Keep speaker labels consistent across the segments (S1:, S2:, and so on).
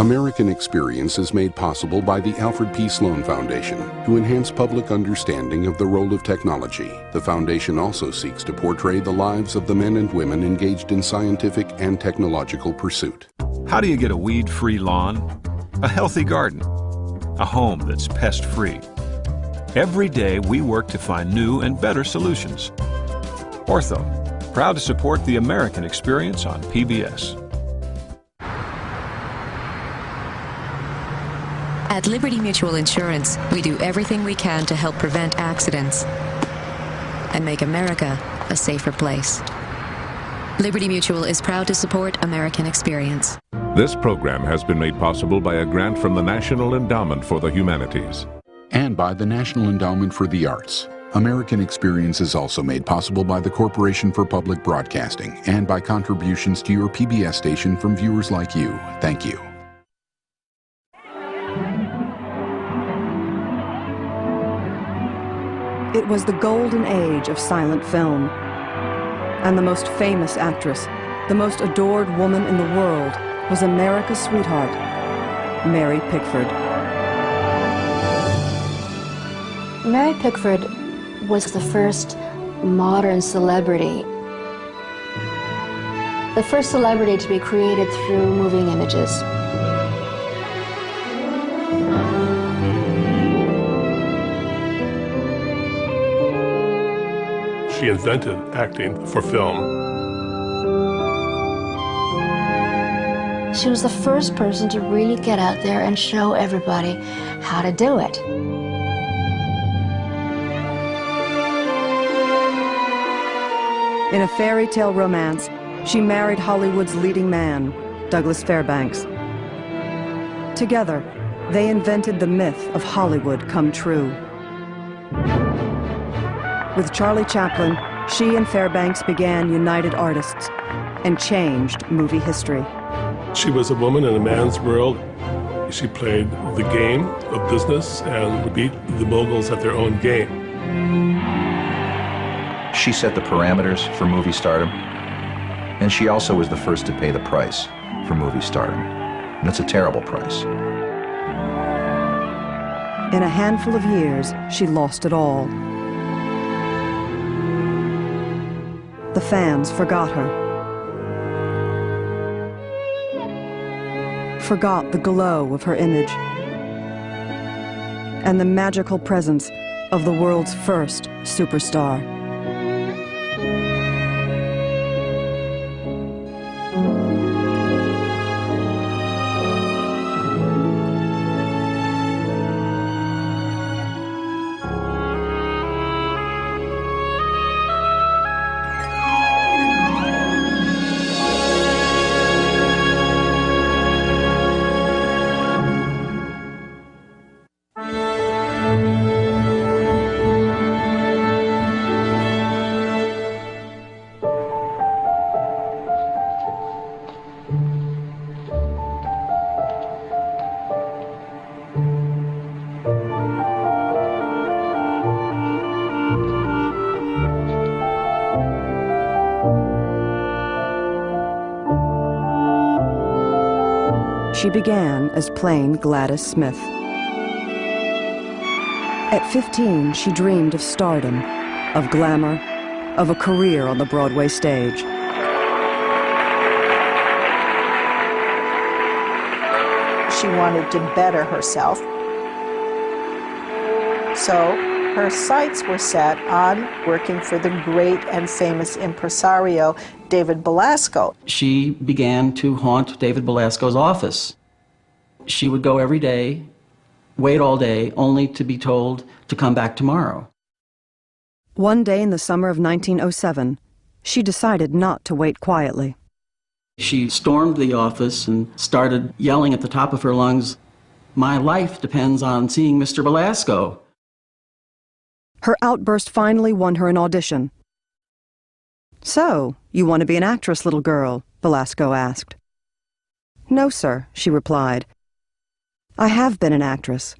S1: American Experience is made possible by the Alfred P. Sloan Foundation to enhance public understanding of the role of technology. The foundation also seeks to portray the lives of the men and women engaged in scientific and technological pursuit.
S2: How do you get a weed-free lawn, a healthy garden, a home that's pest-free? Every day we work to find new and better solutions. Ortho, proud to support the American Experience on PBS.
S3: At Liberty Mutual Insurance, we do everything we can to help prevent accidents and make America a safer place. Liberty Mutual is proud to support American Experience.
S4: This program has been made possible by a grant from the National Endowment for the Humanities.
S1: And by the National Endowment for the Arts. American Experience is also made possible by the Corporation for Public Broadcasting and by contributions to your PBS station from viewers like you. Thank you.
S5: It was the golden age of silent film. And the most famous actress, the most adored woman in the world, was America's sweetheart, Mary Pickford.
S6: Mary Pickford was the first modern celebrity. The first celebrity to be created through moving images.
S7: She invented acting for film.
S6: She was the first person to really get out there and show everybody how to do it.
S5: In a fairy tale romance, she married Hollywood's leading man, Douglas Fairbanks. Together, they invented the myth of Hollywood come true. With Charlie Chaplin, she and Fairbanks began United Artists and changed movie history.
S7: She was a woman in a man's world. She played the game of business and beat the moguls at their own game.
S8: She set the parameters for movie stardom, and she also was the first to pay the price for movie stardom. And it's a terrible price.
S5: In a handful of years, she lost it all. The fans forgot her. Forgot the glow of her image and the magical presence of the world's first superstar. She began as plain Gladys Smith. At 15, she dreamed of stardom, of glamour, of a career on the Broadway stage.
S9: She wanted to better herself. So her sights were set on working for the great and famous impresario, David Belasco.
S10: She began to haunt David Belasco's office. She would go every day, wait all day, only to be told to come back tomorrow.
S5: One day in the summer of 1907, she decided not to wait quietly.
S10: She stormed the office and started yelling at the top of her lungs, "My life depends on seeing Mr. Belasco."
S5: Her outburst finally won her an audition. "So, you want to be an actress, little girl?" Belasco asked. "No, sir," she replied. "I have been an actress.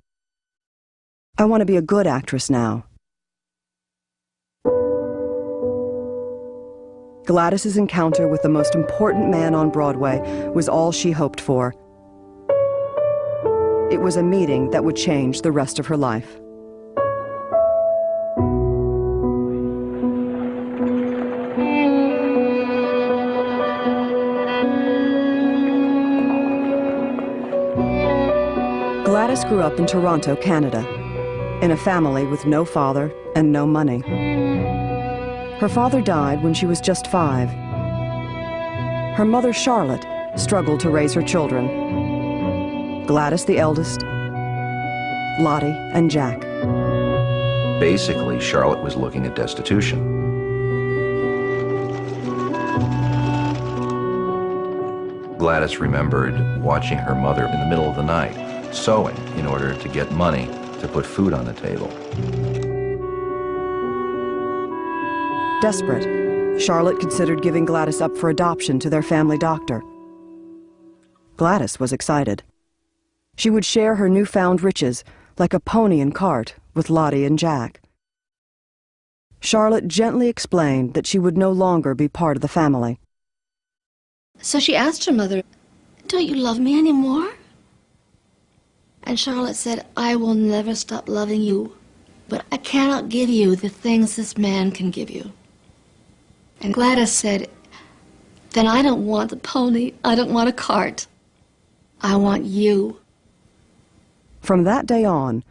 S5: I want to be a good actress now." Gladys's encounter with the most important man on Broadway was all she hoped for. It was a meeting that would change the rest of her life. Gladys grew up in Toronto, Canada, in a family with no father and no money. Her father died when she was just 5. Her mother, Charlotte, struggled to raise her children. Gladys, the eldest, Lottie, and Jack.
S8: Basically, Charlotte was looking at destitution. Gladys remembered watching her mother in the middle of the night, sewing in order to get money to put food on the table.
S5: Desperate, Charlotte considered giving Gladys up for adoption to their family doctor. Gladys was excited. She would share her newfound riches, like a pony and cart, with Lottie and Jack. Charlotte gently explained that she would no longer be part of the family.
S6: So she asked her mother, "Don't you love me anymore?" And Charlotte said, "I will never stop loving you, but I cannot give you the things this man can give you." And Gladys said, "Then I don't want a pony, I don't want a cart. I want you."
S5: From that day on,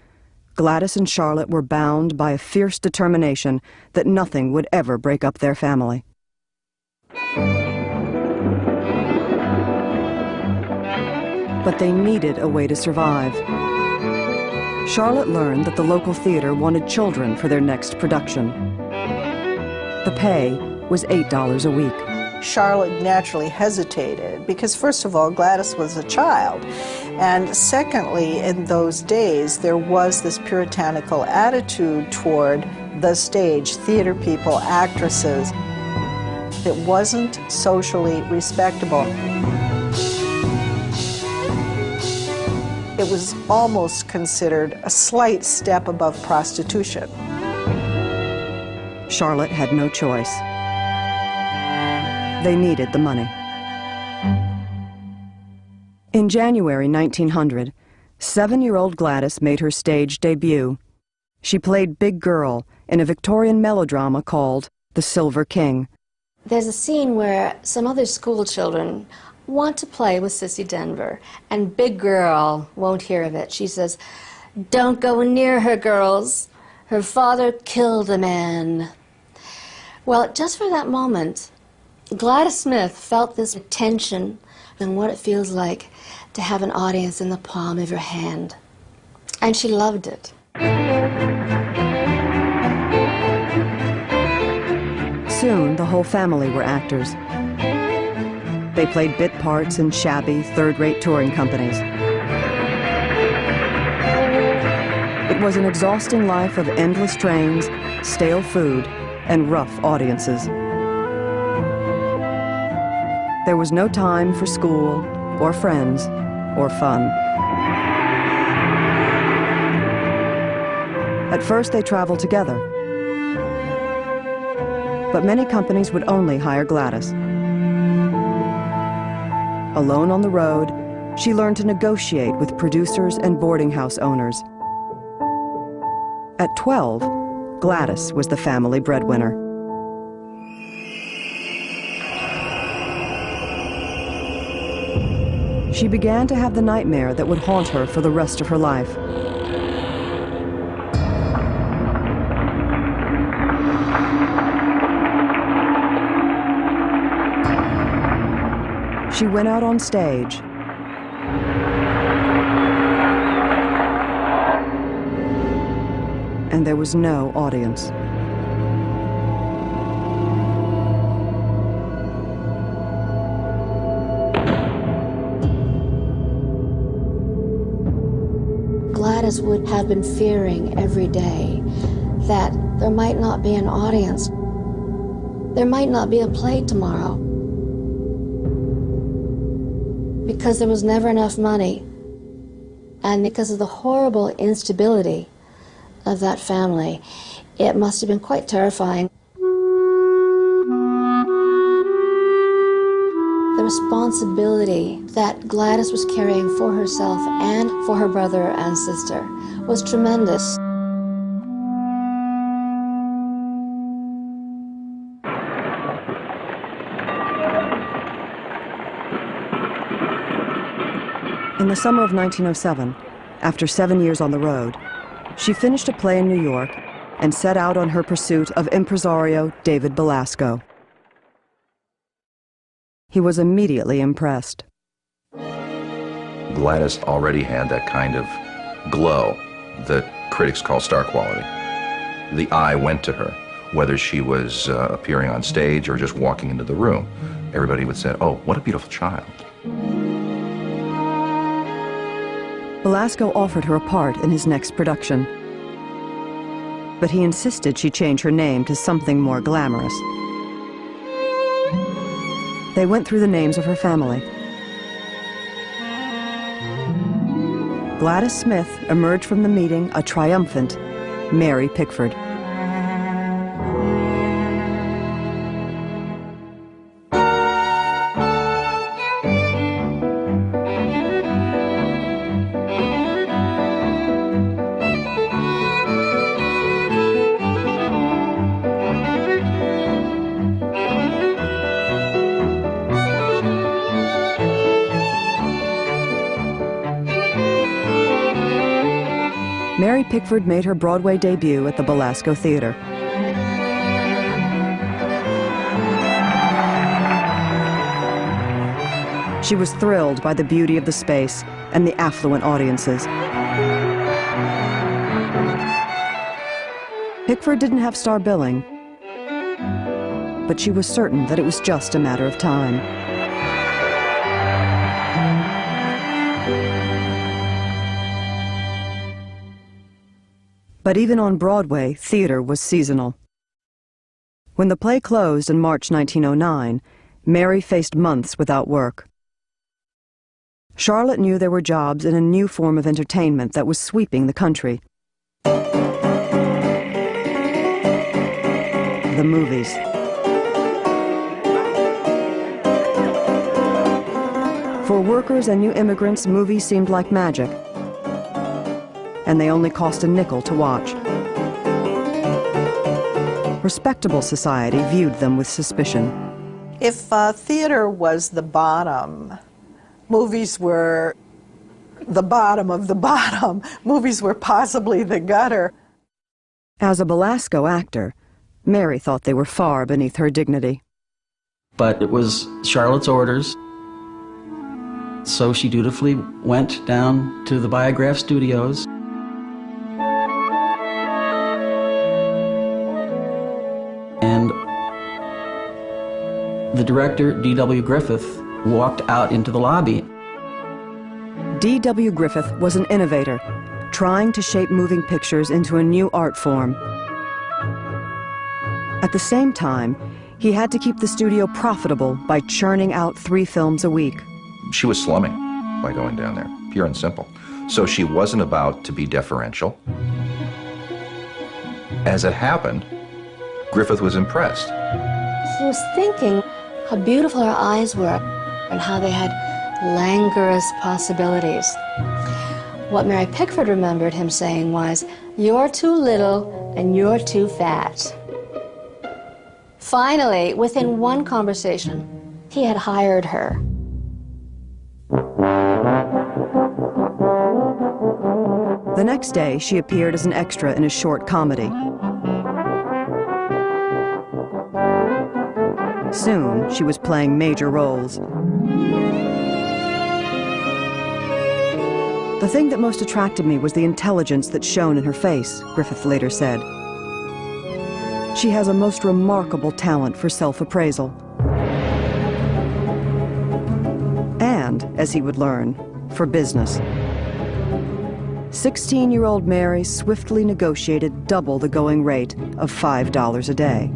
S5: Gladys and Charlotte were bound by a fierce determination that nothing would ever break up their family. But they needed a way to survive. Charlotte learned that the local theater wanted children for their next production. The pay was $8 a week.
S9: Charlotte naturally hesitated because, first of all, Gladys was a child, and secondly, in those days, there was this puritanical attitude toward the stage, theater people, actresses. It wasn't socially respectable. It was almost considered a slight step above prostitution.
S5: Charlotte had no choice. They needed the money. In January 1900, 7-year-old Gladys made her stage debut. She played Big Girl in a Victorian melodrama called The Silver King.
S6: There's a scene where some other school children want to play with Sissy Denver, and Big Girl won't hear of it. She says, "Don't go near her, girls. Her father killed a man." Well, just for that moment, Gladys Smith felt this tension and what it feels like to have an audience in the palm of your hand. And she loved it.
S5: Soon, the whole family were actors. They played bit parts in shabby, third-rate touring companies. It was an exhausting life of endless trains, stale food, and rough audiences. There was no time for school, or friends, or fun. At first, they traveled together. But many companies would only hire Gladys. Alone on the road, she learned to negotiate with producers and boarding house owners. At 12, Gladys was the family breadwinner. She began to have the nightmare that would haunt her for the rest of her life. She went out on stage and there was no audience.
S6: Gladys would have been fearing every day that there might not be an audience. There might not be a play tomorrow because there was never enough money, and because of the horrible instability of that family, it must have been quite terrifying. There responsibility that Gladys was carrying for herself and for her brother and sister was tremendous.
S5: In the summer of 1907, after 7 years on the road, she finished a play in New York and set out on her pursuit of impresario David Belasco. He was immediately impressed.
S8: Gladys already had that kind of glow that critics call star quality. The eye went to her, whether she was appearing on stage or just walking into the room. Everybody would say, "Oh, what a beautiful child."
S5: Belasco offered her a part in his next production, but he insisted she change her name to something more glamorous. They went through the names of her family. Gladys Smith emerged from the meeting a triumphant Mary Pickford. Mary Pickford made her Broadway debut at the Belasco Theater. She was thrilled by the beauty of the space and the affluent audiences. Pickford didn't have star billing, but she was certain that it was just a matter of time. But even on Broadway, theater was seasonal. When the play closed in March 1909, Mary faced months without work. Charlotte knew there were jobs in a new form of entertainment that was sweeping the country: the movies. For workers and new immigrants, movies seemed like magic, and they only cost a nickel to watch. Respectable society viewed them with suspicion.
S9: If theater was the bottom, movies were the bottom of the bottom. Movies were possibly the gutter.
S5: As a Belasco actor, Mary thought they were far beneath her dignity.
S10: But it was Charlotte's orders, so she dutifully went down to the Biograph studios. And the director, D.W. Griffith, walked out into the lobby.
S5: D.W. Griffith was an innovator, trying to shape moving pictures into a new art form. At the same time, he had to keep the studio profitable by churning out 3 films a week.
S8: She was slumming by going down there, pure and simple. So she wasn't about to be deferential. As it happened, Griffith was impressed.
S6: He was thinking how beautiful her eyes were and how they had languorous possibilities. What Mary Pickford remembered him saying was, "You're too little and you're too fat." Finally, within one conversation, he had hired her.
S5: The next day, she appeared as an extra in a short comedy. Soon, she was playing major roles. The thing that most attracted me was the intelligence that shone in her face, Griffith later said. She has a most remarkable talent for self-appraisal. And, as he would learn, for business. 16-year-old Mary swiftly negotiated double the going rate of $5 a day.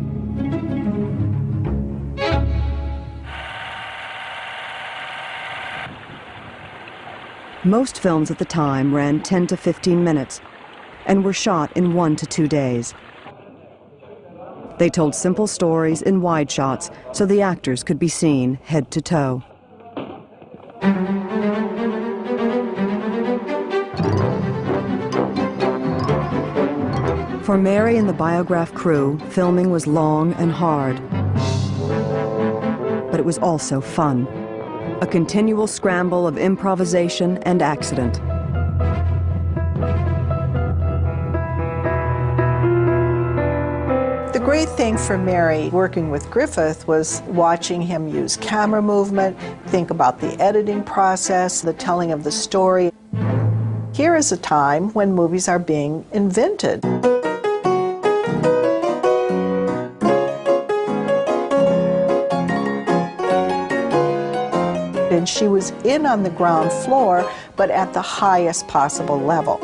S5: Most films at the time ran 10 to 15 minutes and were shot in 1 to 2 days. They told simple stories in wide shots so the actors could be seen head to toe. For Mary and the Biograph crew, filming was long and hard. But it was also fun. A continual scramble of improvisation and accident.
S9: The great thing for Mary working with Griffith was watching him use camera movement, think about the editing process, the telling of the story. Here is a time when movies are being invented. And she was in on the ground floor, but at the highest possible level.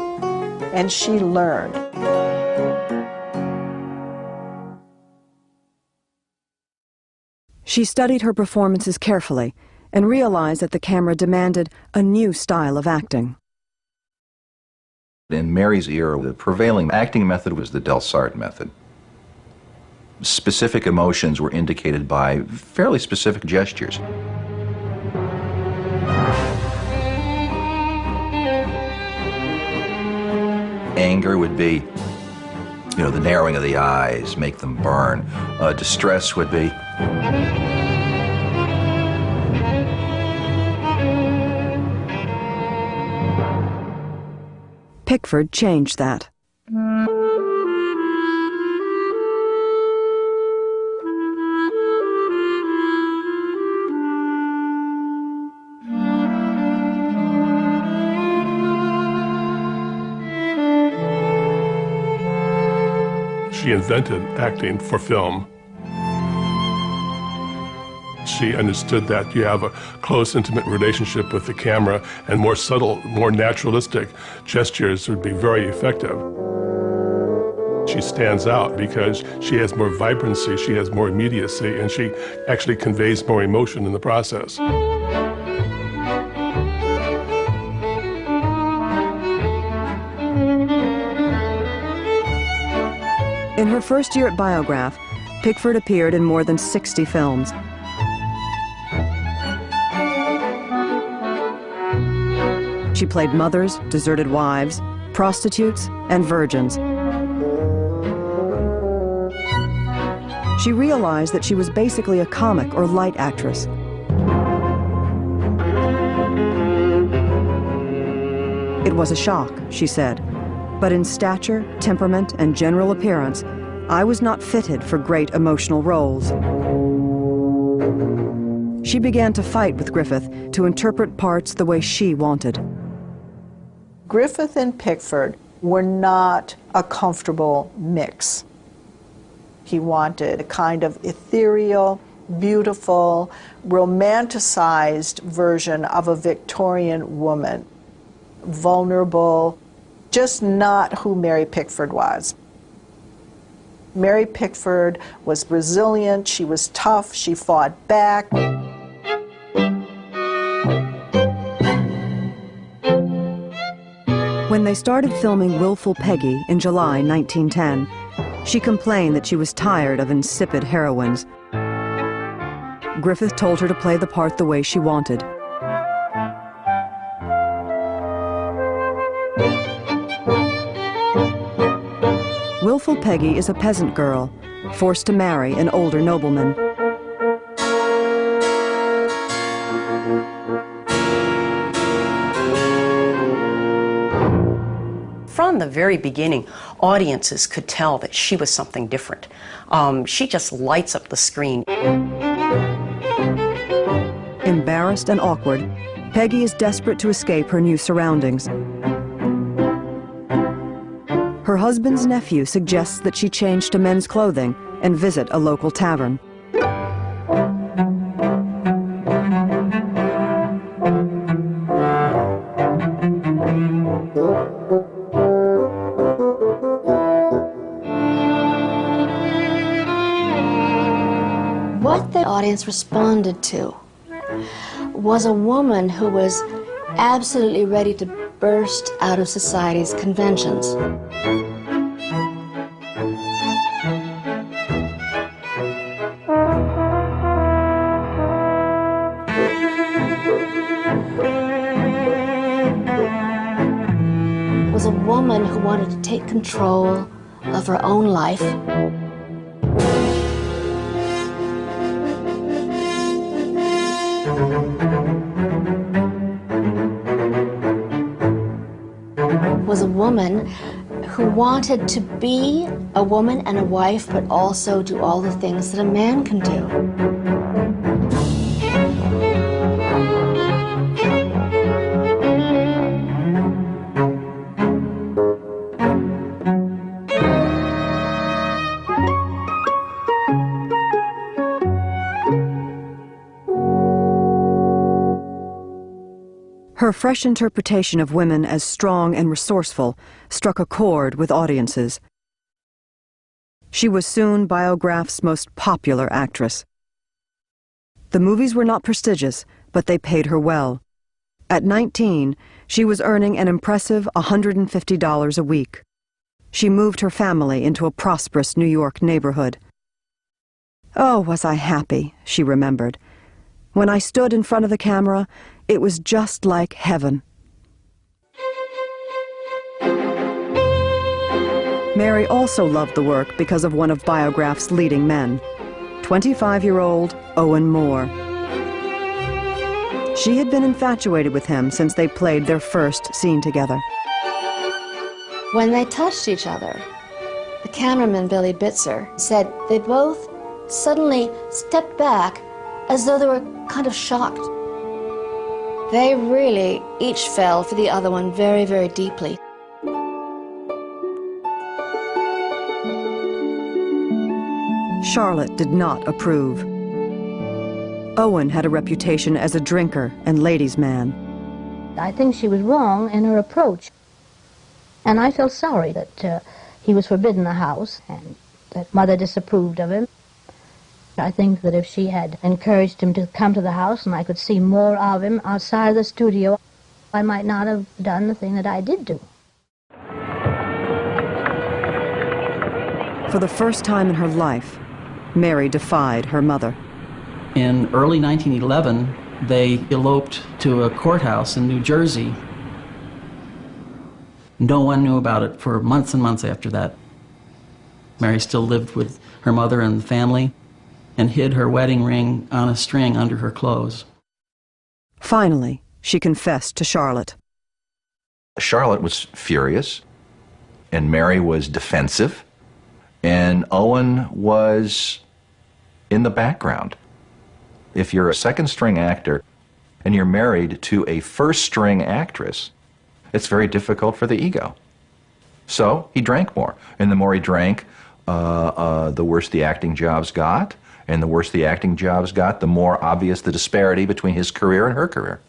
S9: And she learned.
S5: She studied her performances carefully and realized that the camera demanded a new style of acting.
S8: In Mary's era, the prevailing acting method was the Delsarte method. Specific emotions were indicated by fairly specific gestures. Anger would be, the narrowing of the eyes, make them burn. Distress would be.
S5: Pickford changed that.
S7: She invented acting for film. She understood that you have a close, intimate relationship with the camera, and more subtle, more naturalistic gestures would be very effective. She stands out because she has more vibrancy, she has more immediacy, and she actually conveys more emotion in the process.
S5: In her first year at Biograph, Pickford appeared in more than 60 films. She played mothers, deserted wives, prostitutes, and virgins. She realized that she was basically a comic or light actress. It was a shock, she said, but in stature, temperament, and general appearance, I was not fitted for great emotional roles. She began to fight with Griffith to interpret parts the way she wanted.
S9: Griffith and Pickford were not a comfortable mix. He wanted a kind of ethereal, beautiful, romanticized version of a Victorian woman. Vulnerable, just not who Mary Pickford was. Mary Pickford was resilient, she was tough, she fought back.
S5: When they started filming Willful Peggy in July 1910, she complained that she was tired of insipid heroines. Griffith told her to play the part the way she wanted. Willful Peggy is a peasant girl, forced to marry an older nobleman.
S11: From the very beginning, audiences could tell that she was something different. She just lights up the screen.
S5: Embarrassed and awkward, Peggy is desperate to escape her new surroundings. Her husband's nephew suggests that she change to men's clothing and visit a local tavern.
S6: What the audience responded to was a woman who was absolutely ready to burst out of society's conventions. wanted to take control of her own life. Was a woman who wanted to be a woman and a wife, but also do all the things that a man can do.
S5: Her fresh interpretation of women as strong and resourceful struck a chord with audiences. She was soon Biograph's most popular actress. The movies were not prestigious, but they paid her well. At 19, she was earning an impressive $150 a week. She moved her family into a prosperous New York neighborhood. "Oh, was I happy," she remembered. "When I stood in front of the camera, it was just like heaven." Mary also loved the work because of one of Biograph's leading men, 25-year-old Owen Moore. She had been infatuated with him since they played their first scene together.
S6: When they touched each other, the cameraman, Billy Bitzer, said they both suddenly stepped back as though they were kind of shocked. They really each fell for the other one very, very deeply.
S5: Charlotte did not approve. Owen had a reputation as a drinker and ladies' man.
S12: I think she was wrong in her approach. And I felt sorry that he was forbidden the house and that Mother disapproved of him. I think that if she had encouraged him to come to the house and I could see more of him outside of the studio, I might not have done the thing that I did do.
S5: For the first time in her life, Mary defied her mother.
S10: In early 1911, they eloped to a courthouse in New Jersey. No one knew about it for months and months after that. Mary still lived with her mother and the family and hid her wedding ring on a string under her clothes.
S5: Finally, she confessed to Charlotte.
S8: Charlotte was furious, and Mary was defensive, and Owen was in the background. If you're a second-string actor and you're married to a first-string actress, it's very difficult for the ego. So he drank more, and the more he drank, the worse the acting jobs got, and the worse the acting jobs got, the more obvious the disparity between his career and her career.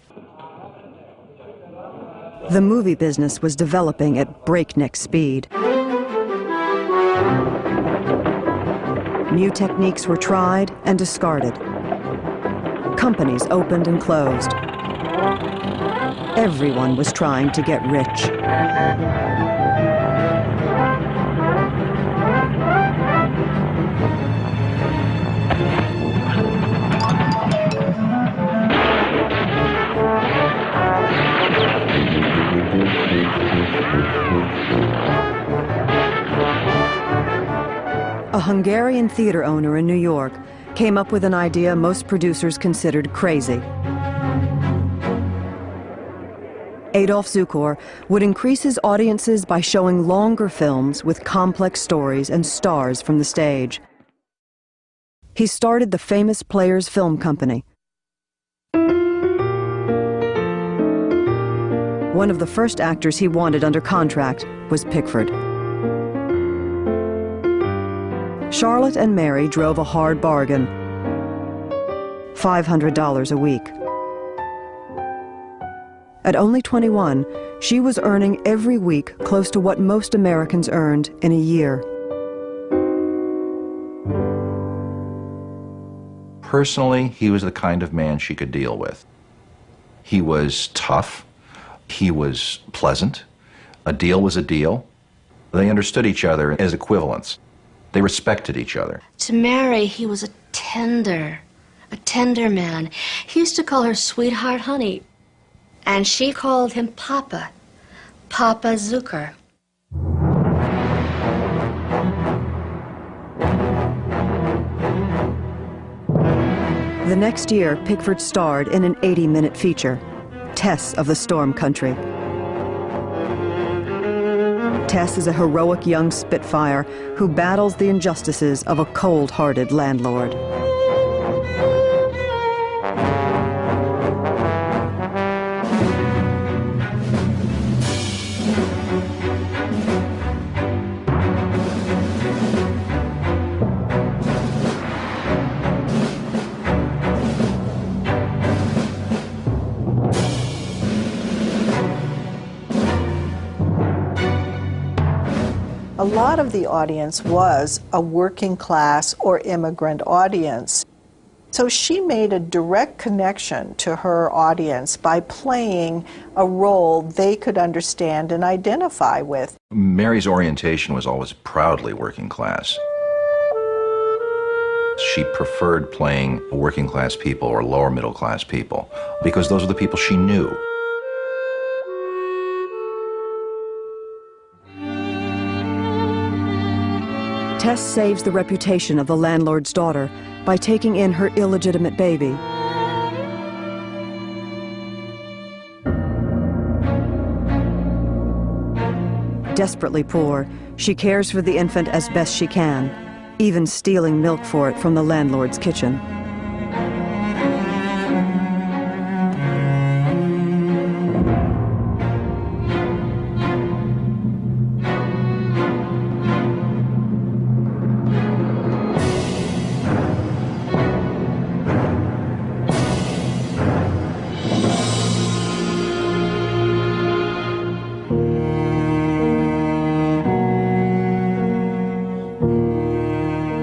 S5: The movie business was developing at breakneck speed. New techniques were tried and discarded. Companies opened and closed. Everyone was trying to get rich. A Hungarian theater owner in New York came up with an idea most producers considered crazy. Adolf Zukor would increase his audiences by showing longer films with complex stories and stars from the stage. He started the famous Players Film Company. One of the first actors he wanted under contract was Pickford. Charlotte and Mary drove a hard bargain, $500 a week. At only 21, she was earning every week close to what most Americans earned in a year.
S8: Personally, he was the kind of man she could deal with. He was tough. He was pleasant. A deal was a deal. They understood each other as equivalents. They respected each other.
S6: To Mary, he was a tender man. He used to call her sweetheart honey. And she called him Papa, Papa Zukor.
S5: The next year, Pickford starred in an 80-minute feature, Tess of the Storm Country. Tess is a heroic young Spitfire who battles the injustices of a cold-hearted landlord.
S9: A lot of the audience was a working class or immigrant audience. So she made a direct connection to her audience by playing a role they could understand and identify with.
S8: Mary's orientation was always proudly working class. She preferred playing working class people or lower middle class people because those were the people she knew.
S5: Tess saves the reputation of the landlord's daughter by taking in her illegitimate baby. Desperately poor, she cares for the infant as best she can, even stealing milk for it from the landlord's kitchen.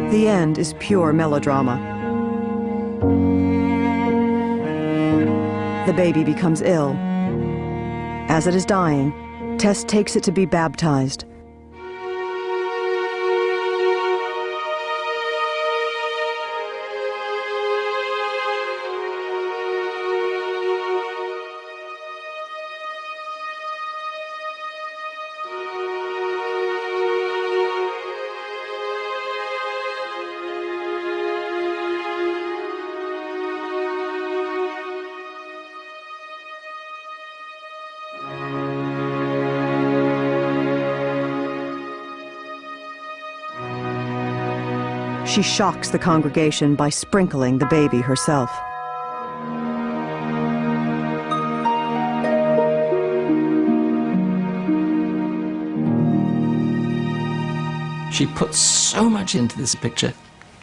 S5: The end is pure melodrama. The baby becomes ill. As it is dying, Tess takes it to be baptized. She shocks the congregation by sprinkling the baby herself.
S13: She put so much into this picture.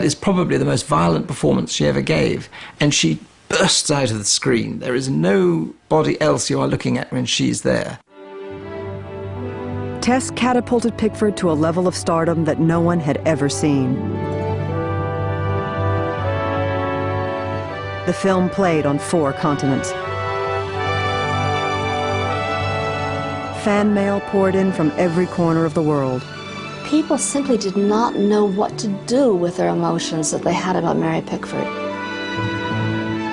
S13: It's probably the most violent performance she ever gave, and she bursts out of the screen. There is nobody else you are looking at when she's there.
S5: Tess catapulted Pickford to a level of stardom that no one had ever seen. The film played on 4 continents. Fan mail poured in from every corner of the world.
S6: People simply did not know what to do with their emotions that they had about Mary Pickford.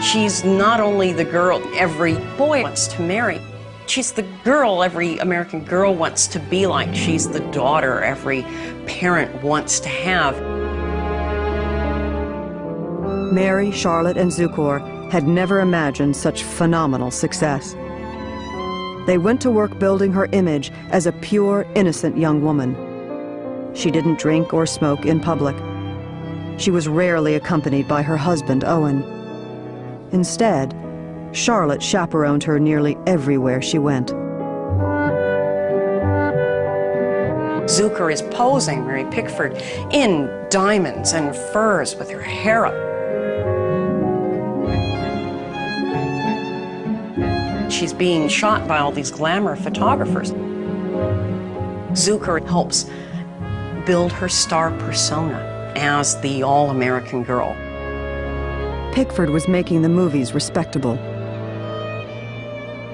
S11: She's not only the girl every boy wants to marry, she's the girl every American girl wants to be like. She's the daughter every parent wants to have.
S5: Mary, Charlotte, and Zukor had never imagined such phenomenal success. They went to work building her image as a pure, innocent young woman. She didn't drink or smoke in public. She was rarely accompanied by her husband, Owen. Instead, Charlotte chaperoned her nearly everywhere she went.
S11: Zukor is posing Mary Pickford in diamonds and furs with her hair up. She's being shot by all these glamour photographers. Zukor helps build her star persona as the all-American girl.
S5: Pickford was making the movies respectable.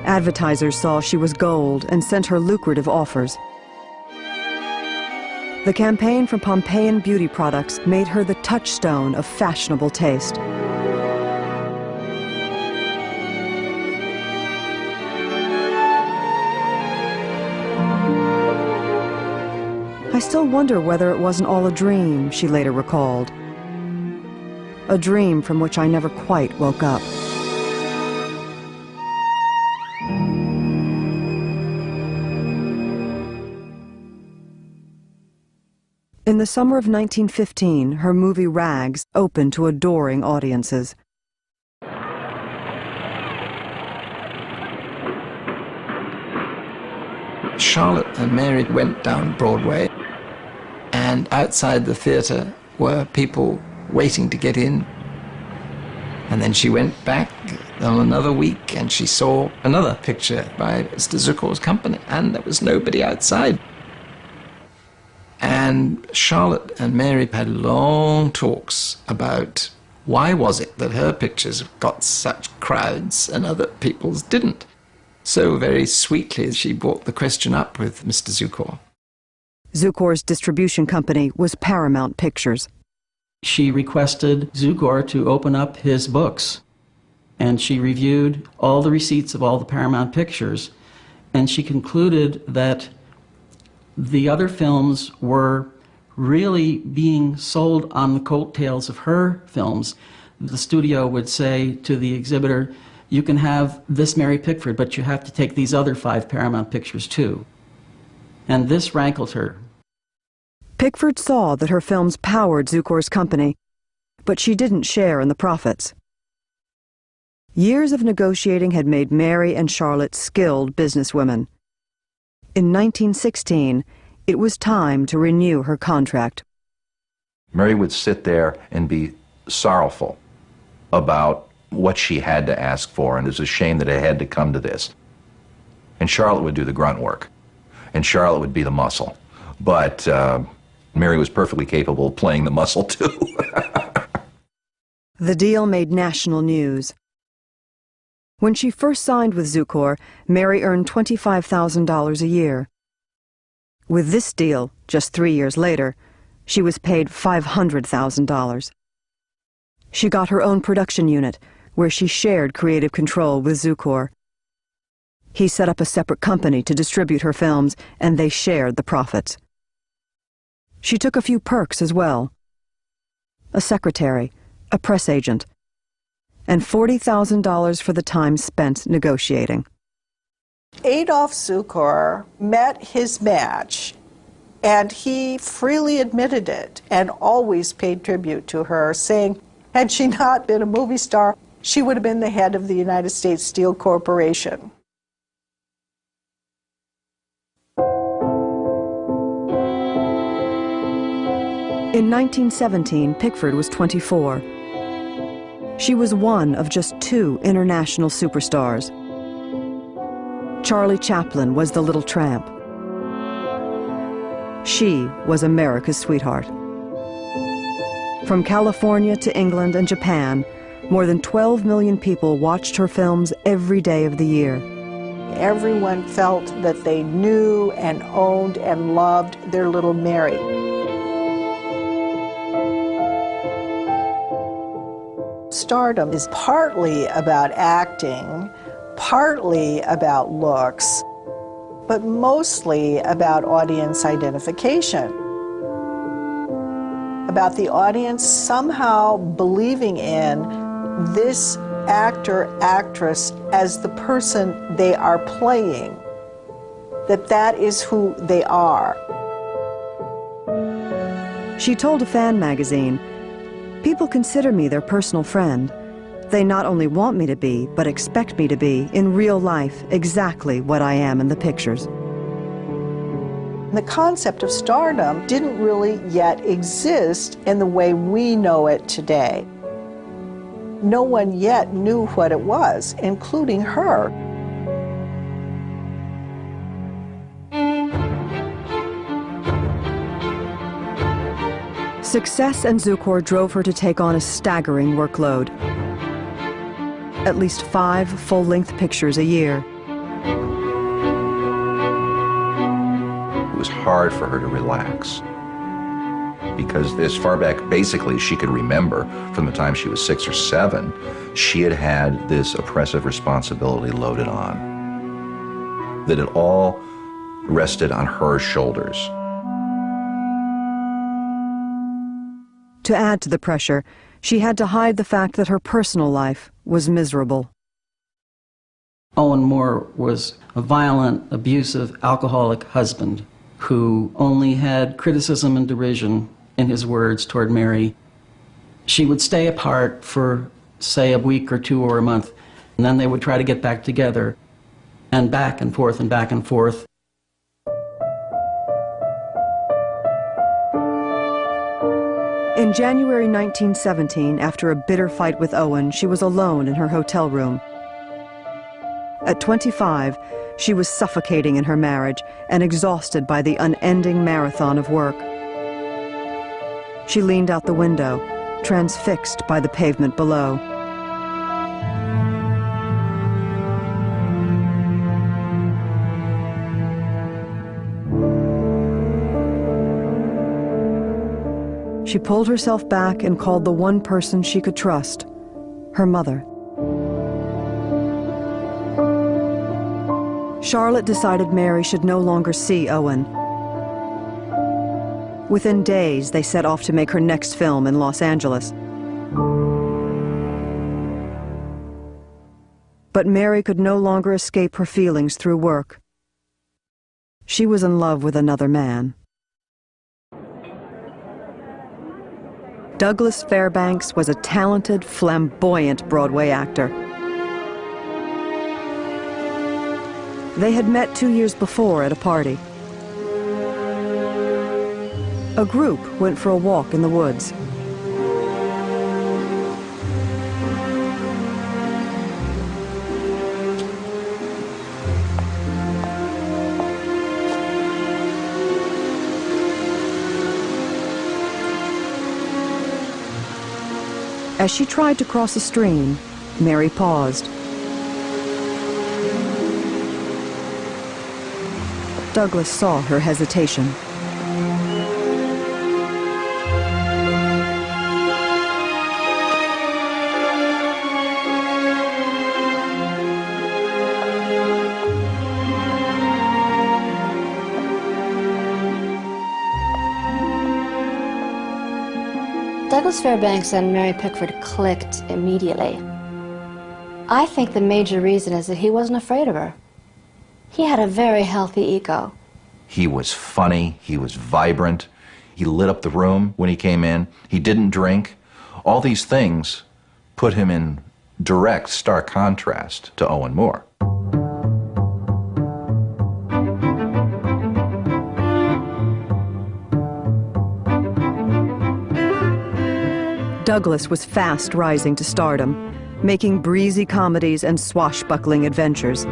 S5: Advertisers saw she was gold and sent her lucrative offers. The campaign for Pompeian beauty products made her the touchstone of fashionable taste. I still wonder whether it wasn't all a dream, she later recalled. a dream from which I never quite woke up. In the summer of 1915, her movie Rags opened to adoring audiences.
S13: Charlotte and Mary went down Broadway, and outside the theatre were people waiting to get in. And then she went back on another week and she saw another picture by Mr. Zukor's company, and there was nobody outside. And Charlotte and Mary had long talks about why was it that her pictures got such crowds and other people's didn't. So very sweetly she brought the question up with Mr. Zukor.
S5: Zukor's distribution company was Paramount Pictures.
S10: She requested Zukor to open up his books, and she reviewed all the receipts of all the Paramount pictures, and she concluded that the other films were really being sold on the coattails of her films. The studio would say to the exhibitor, you can have this Mary Pickford, but you have to take these other 5 Paramount pictures too. And this rankled her.
S5: Pickford saw that her films powered Zukor's company, but she didn't share in the profits. Years of negotiating had made Mary and Charlotte skilled businesswomen. In 1916, it was time to renew her contract.
S8: Mary would sit there and be sorrowful about what she had to ask for, and it was a shame that it had to come to this. And Charlotte would do the grunt work, and Charlotte would be the muscle. But Mary was perfectly capable of playing the muscle, too.
S5: The deal made national news. When she first signed with Zukor, Mary earned $25,000 a year. With this deal, just 3 years later, she was paid $500,000. She got her own production unit, where she shared creative control with Zukor. He set up a separate company to distribute her films, and they shared the profits. She took a few perks as well: a secretary, a press agent, and $40,000 for the time spent negotiating.
S9: Adolf Zukor met his match, and he freely admitted it and always paid tribute to her, saying, had she not been a movie star, she would have been the head of the United States Steel Corporation.
S5: In 1917, Pickford was 24. She was one of just 2 international superstars. Charlie Chaplin was the little tramp. She was America's sweetheart. From California to England and Japan, more than 12 million people watched her films every day of the year.
S9: Everyone felt that they knew and owned and loved their little Mary. Stardom is partly about acting, partly about looks, but mostly about audience identification. About the audience somehow believing in this actor, actress as the person they are playing, that is who they are.
S5: She told a fan magazine, "People consider me their personal friend. They not only want me to be, but expect me to be, in real life, exactly what I am in the pictures."
S9: The concept of stardom didn't really yet exist in the way we know it today. No one yet knew what it was, including her.
S5: Success and Zukor drove her to take on a staggering workload. At least 5 full-length pictures a year.
S8: It was hard for her to relax, because as far back, basically, as she could remember, from the time she was 6 or 7, she had had this oppressive responsibility loaded on, that it all rested on her shoulders.
S5: To add to the pressure, she had to hide the fact that her personal life was miserable.
S10: Owen Moore was a violent, abusive, alcoholic husband who only had criticism and derision in his words toward Mary. She would stay apart for, say, a week or two or a month, and then they would try to get back together, and back and forth and back and forth.
S5: In January 1917, after a bitter fight with Owen, she was alone in her hotel room. At 25, she was suffocating in her marriage and exhausted by the unending marathon of work. She leaned out the window, transfixed by the pavement below. She pulled herself back and called the one person she could trust, her mother. Charlotte decided Mary should no longer see Owen. Within days, they set off to make her next film in Los Angeles. But Mary could no longer escape her feelings through work. She was in love with another man. Douglas Fairbanks was a talented, flamboyant Broadway actor. They had met 2 years before at a party. A group went for a walk in the woods. As she tried to cross a stream, Mary paused. Douglas saw her hesitation.
S6: Douglas Fairbanks and Mary Pickford clicked immediately. I think the major reason is that he wasn't afraid of her. He had a very healthy ego.
S8: He was funny, he was vibrant, he lit up the room when he came in, he didn't drink. All these things put him in direct, stark contrast to Owen Moore.
S5: Douglas was fast rising to stardom, making breezy comedies and swashbuckling adventures.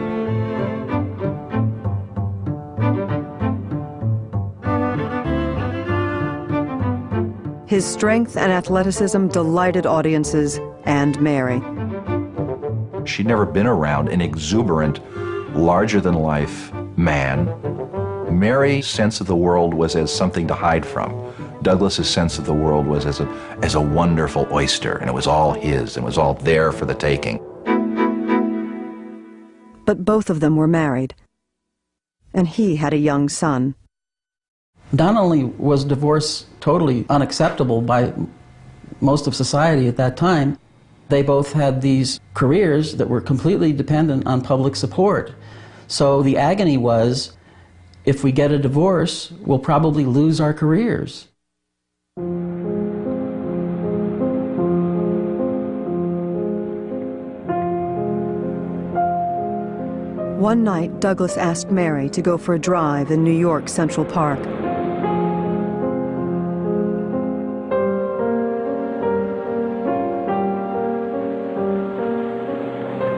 S5: His strength and athleticism delighted audiences and Mary.
S8: She'd never been around an exuberant, larger-than-life man. Mary's sense of the world was as something to hide from. Douglas's sense of the world was as a wonderful oyster, and it was all his, and it was all there for the taking.
S5: But both of them were married, and he had a young son.
S10: Not only was divorce totally unacceptable by most of society at that time, they both had these careers that were completely dependent on public support. So the agony was, if we get a divorce, we'll probably lose our careers.
S5: One night, Douglas asked Mary to go for a drive in New York Central Park.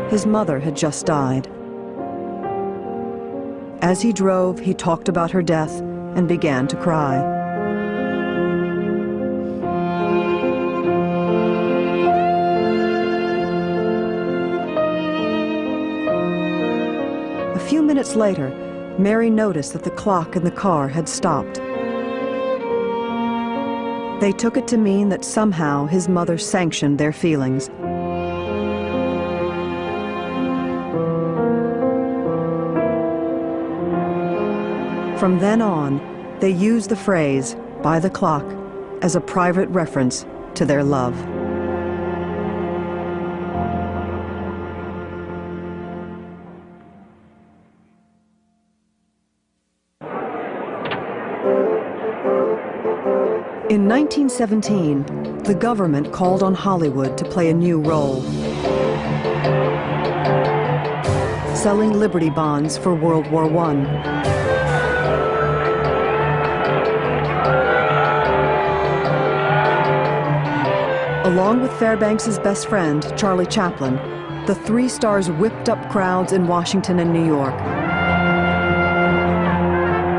S5: His mother had just died. As he drove, he talked about her death and began to cry. A few minutes later, Mary noticed that the clock in the car had stopped. They took it to mean that somehow his mother sanctioned their feelings. From then on, they used the phrase, "by the clock," as a private reference to their love. In 1917, the government called on Hollywood to play a new role, selling Liberty bonds for World War I. Along with Fairbanks's best friend, Charlie Chaplin, the three stars whipped up crowds in Washington and New York.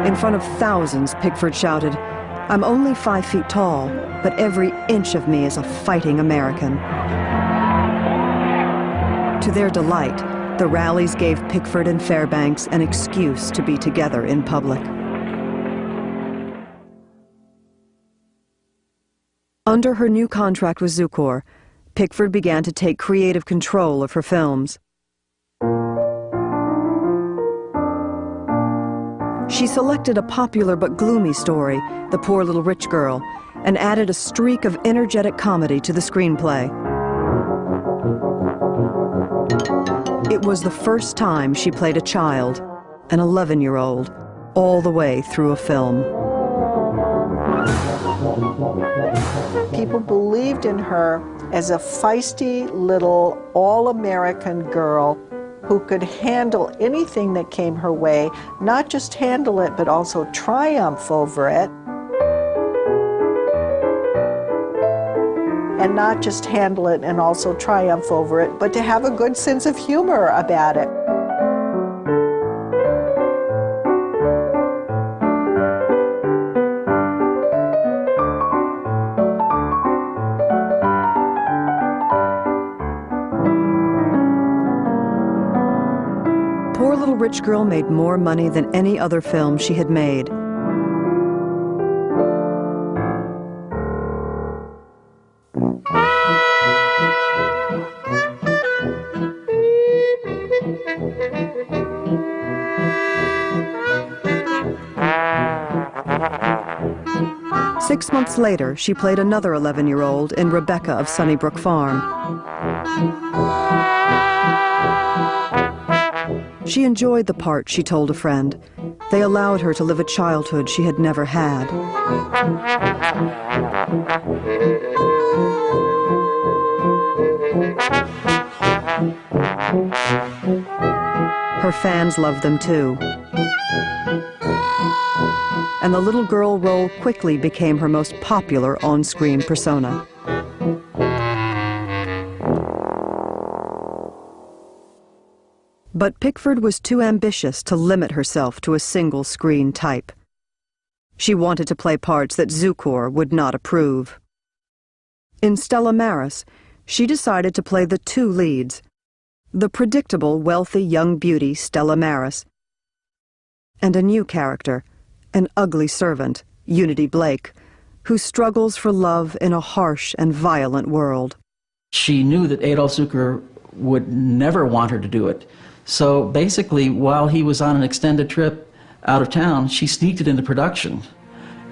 S5: In front of thousands, Pickford shouted, "I'm only 5 feet tall, but every inch of me is a fighting American." To their delight, the rallies gave Pickford and Fairbanks an excuse to be together in public. Under her new contract with Zukor, Pickford began to take creative control of her films. She selected a popular but gloomy story, The Poor Little Rich Girl, and added a streak of energetic comedy to the screenplay. It was the first time she played a child, an 11-year-old, all the way through a film.
S9: People believed in her as a feisty little all-American girl who could handle anything that came her way, not just handle it, but also triumph over it. And not just handle it and also triumph over it, but to have a good sense of humor about it.
S5: Poor Little Rich Girl made more money than any other film she had made. Six months later, she played another 11-year-old in Rebecca of Sunnybrook Farm. She enjoyed the part, she told a friend. They allowed her to live a childhood she had never had. Her fans loved them too. And the little girl role quickly became her most popular on-screen persona. But Pickford was too ambitious to limit herself to a single screen type. She wanted to play parts that Zukor would not approve. In Stella Maris, she decided to play the two leads, the predictable, wealthy young beauty Stella Maris, and a new character, an ugly servant, Unity Blake, who struggles for love in a harsh and violent world.
S10: She knew that Adolf Zukor would never want her to do it. So basically, while he was on an extended trip out of town, she sneaked it into production.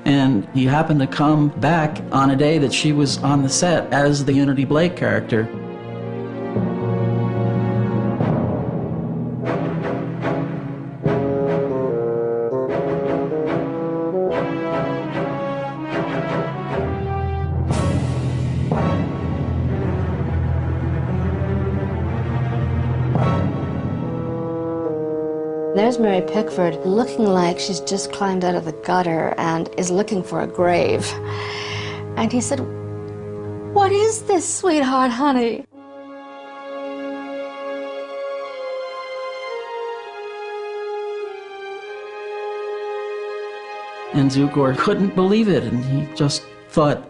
S10: And he happened to come back on a day that she was on the set as the Unity Blake character.
S6: There's Mary Pickford looking like she's just climbed out of the gutter and is looking for a grave. And he said, "What is this, sweetheart, honey?"
S10: And Zukor couldn't believe it, and he just thought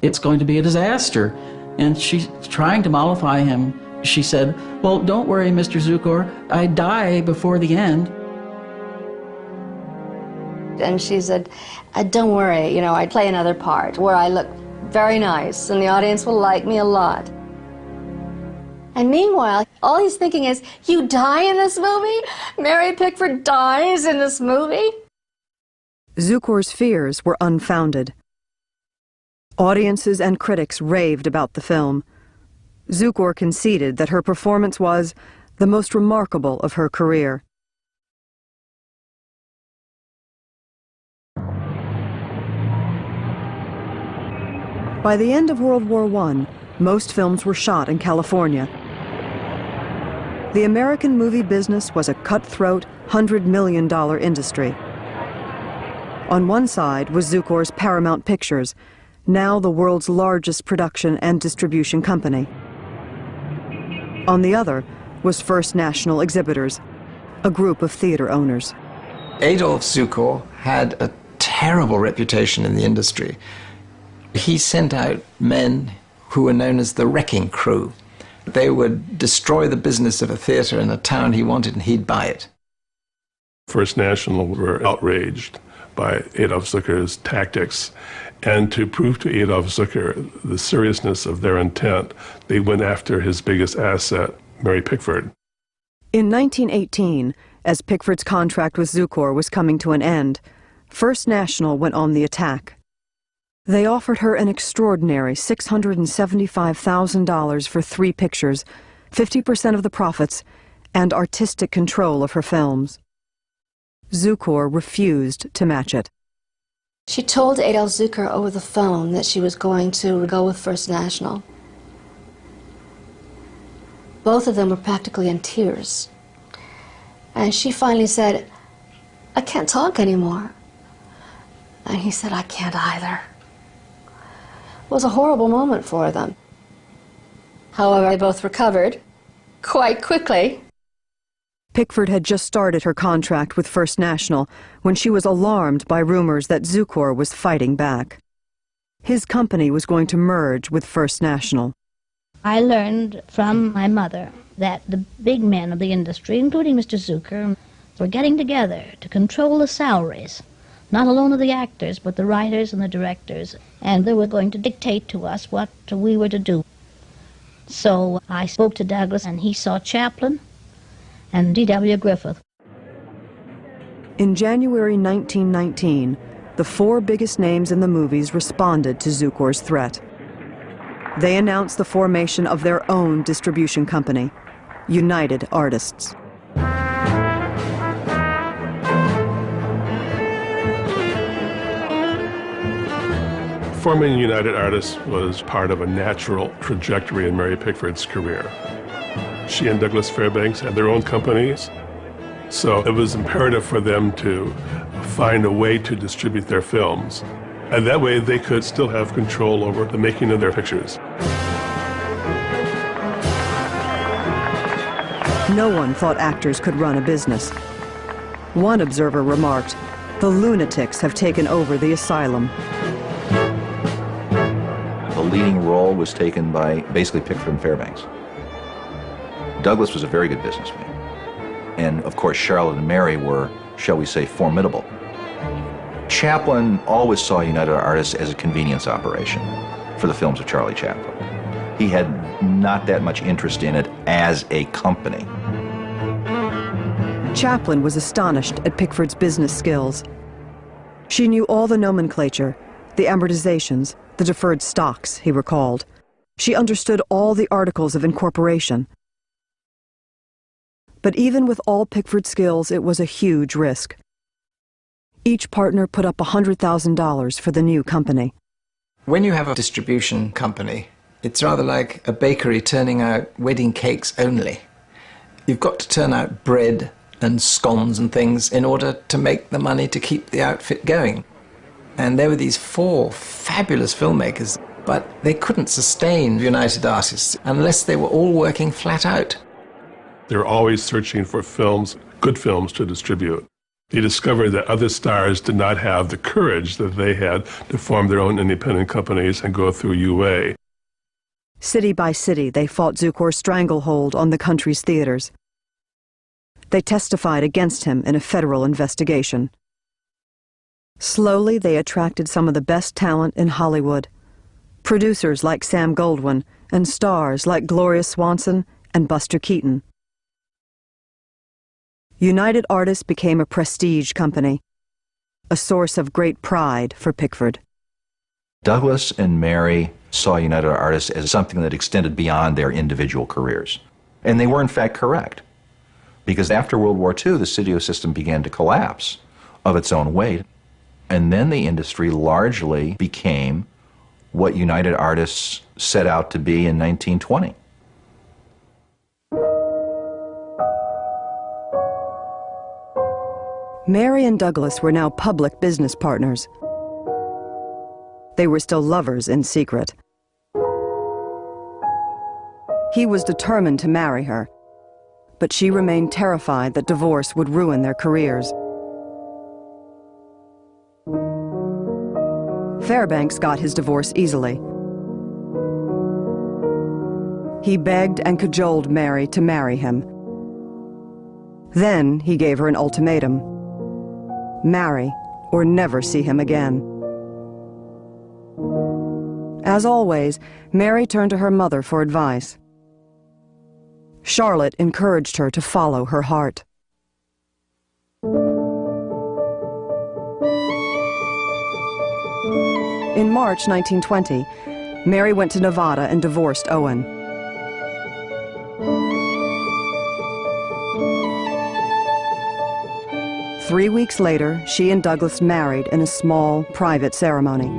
S10: it's going to be a disaster. And she's trying to mollify him. She said, "Well, don't worry, Mr. Zukor, I die before the end."
S6: And she said, "Don't worry, you know, I play another part where I look very nice and the audience will like me a lot." And meanwhile, all he's thinking is, you die in this movie? Mary Pickford dies in this movie?
S5: Zukor's fears were unfounded. Audiences and critics raved about the film. Zukor conceded that her performance was the most remarkable of her career. By the end of World War I, most films were shot in California. The American movie business was a cutthroat, $100 million industry. On one side was Zukor's Paramount Pictures, now the world's largest production and distribution company. On the other was First National Exhibitors, a group of theater owners.
S13: Adolf Zukor had a terrible reputation in the industry. He sent out men who were known as the wrecking crew. They would destroy the business of a theater in a town he wanted and he'd buy it.
S7: First National were outraged by Adolf Zukor's tactics, and to prove to Adolf Zukor the seriousness of their intent, they went after his biggest asset, Mary Pickford.
S5: In 1918, as Pickford's contract with Zukor was coming to an end, First National went on the attack. They offered her an extraordinary $675,000 for 3 pictures, 50% of the profits, and artistic control of her films. Zukor refused to match it.
S6: She told Adolf Zukor over the phone that she was going to go with First National. Both of them were practically in tears. And she finally said, "I can't talk anymore." And he said, "I can't either." It was a horrible moment for them. However, they both recovered quite quickly.
S5: Pickford had just started her contract with First National when she was alarmed by rumors that Zukor was fighting back. His company was going to merge with First National.
S12: I learned from my mother that the big men of the industry, including Mr. Zukor, were getting together to control the salaries, not alone of the actors, but the writers and the directors, and they were going to dictate to us what we were to do. So I spoke to Douglas, and he saw Chaplin and D.W. Griffith.
S5: In January 1919, the 4 biggest names in the movies responded to Zukor's threat. They announced the formation of their own distribution company, United Artists.
S7: Forming United Artists was part of a natural trajectory in Mary Pickford's career. She and Douglas Fairbanks had their own companies, so it was imperative for them to find a way to distribute their films. And that way they could still have control over the making of their pictures.
S5: No one thought actors could run a business. One observer remarked, "The lunatics have taken over the asylum."
S8: The leading role was taken by basically Pickford and Fairbanks. Douglas was a very good businessman. And of course, Charlotte and Mary were, shall we say, formidable. Chaplin always saw United Artists as a convenience operation for the films of Charlie Chaplin. He had not that much interest in it as a company.
S5: Chaplin was astonished at Pickford's business skills. She knew all the nomenclature, the amortizations, the deferred stocks, he recalled. She understood all the articles of incorporation. But even with all Pickford's skills, it was a huge risk. Each partner put up $100,000 for the new company.
S13: When you have a distribution company, it's rather like a bakery turning out wedding cakes only. You've got to turn out bread and scones and things in order to make the money to keep the outfit going. And there were these 4 fabulous filmmakers, but they couldn't sustain United Artists unless they were all working flat out.
S7: They're always searching for films, good films to distribute. They discovered that other stars did not have the courage that they had to form their own independent companies and go through UA.
S5: City by city, they fought Zukor's stranglehold on the country's theaters. They testified against him in a federal investigation. Slowly, they attracted some of the best talent in Hollywood. Producers like Sam Goldwyn and stars like Gloria Swanson and Buster Keaton. United Artists became a prestige company, a source of great pride for Pickford.
S8: Douglas and Mary saw United Artists as something that extended beyond their individual careers. And they were in fact correct. Because after World War II, the studio system began to collapse of its own weight. And then the industry largely became what United Artists set out to be in 1920.
S5: Mary and Douglas were now public business partners. They were still lovers in secret. He was determined to marry her, but she remained terrified that divorce would ruin their careers. Fairbanks got his divorce easily. He begged and cajoled Mary to marry him. Then he gave her an ultimatum: marry or never see him again. As always, Mary turned to her mother for advice. Charlotte encouraged her to follow her heart. In March 1920, Mary went to Nevada and divorced Owen. Three weeks later, she and Douglas married in a small, private ceremony.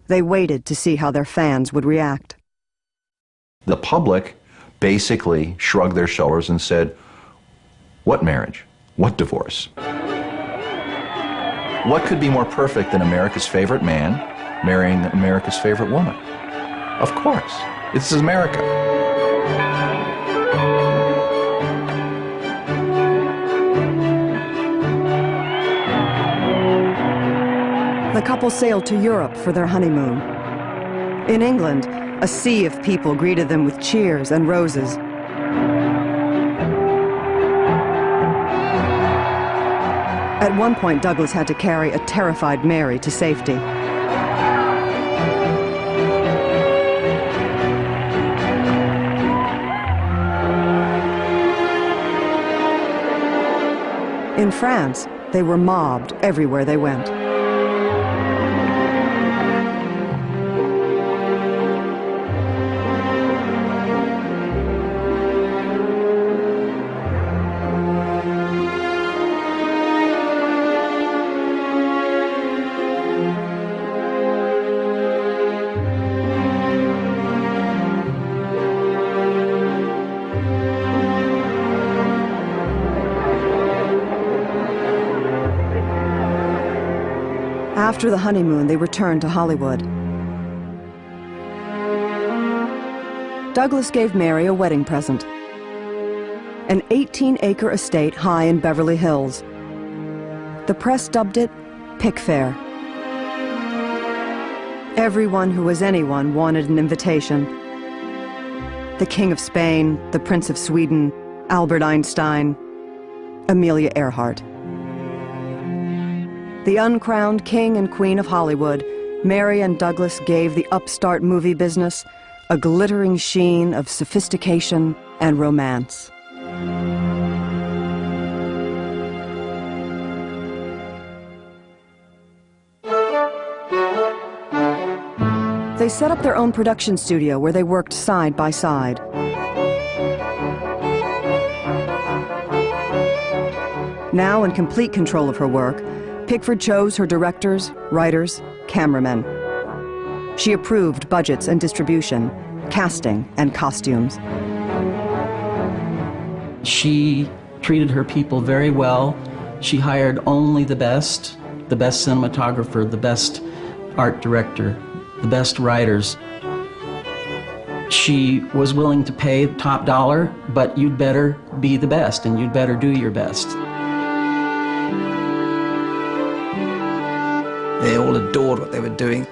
S5: They waited to see how their fans would react.
S8: The public basically shrugged their shoulders and said, "What marriage? What divorce? What could be more perfect than America's favorite man marrying America's favorite woman? Of course, this is America."
S5: The couple sailed to Europe for their honeymoon. In England, a sea of people greeted them with cheers and roses. At one point, Douglas had to carry a terrified Mary to safety. In France, they were mobbed everywhere they went. After the honeymoon, they returned to Hollywood. Douglas gave Mary a wedding present: an 18-acre estate high in Beverly Hills. The press dubbed it Pickford. Everyone who was anyone wanted an invitation. The King of Spain, the Prince of Sweden, Albert Einstein, Amelia Earhart. The uncrowned king and queen of Hollywood, Mary and Douglas gave the upstart movie business a glittering sheen of sophistication and romance. They set up their own production studio where they worked side by side. Now in complete control of her work, Pickford chose her directors, writers, cameramen. She approved budgets and distribution, casting and costumes.
S10: She treated her people very well. She hired only the best cinematographer, the best art director, the best writers. She was willing to pay top dollar, but you'd better be the best and you'd better do your best.
S13: They all adored what they were doing,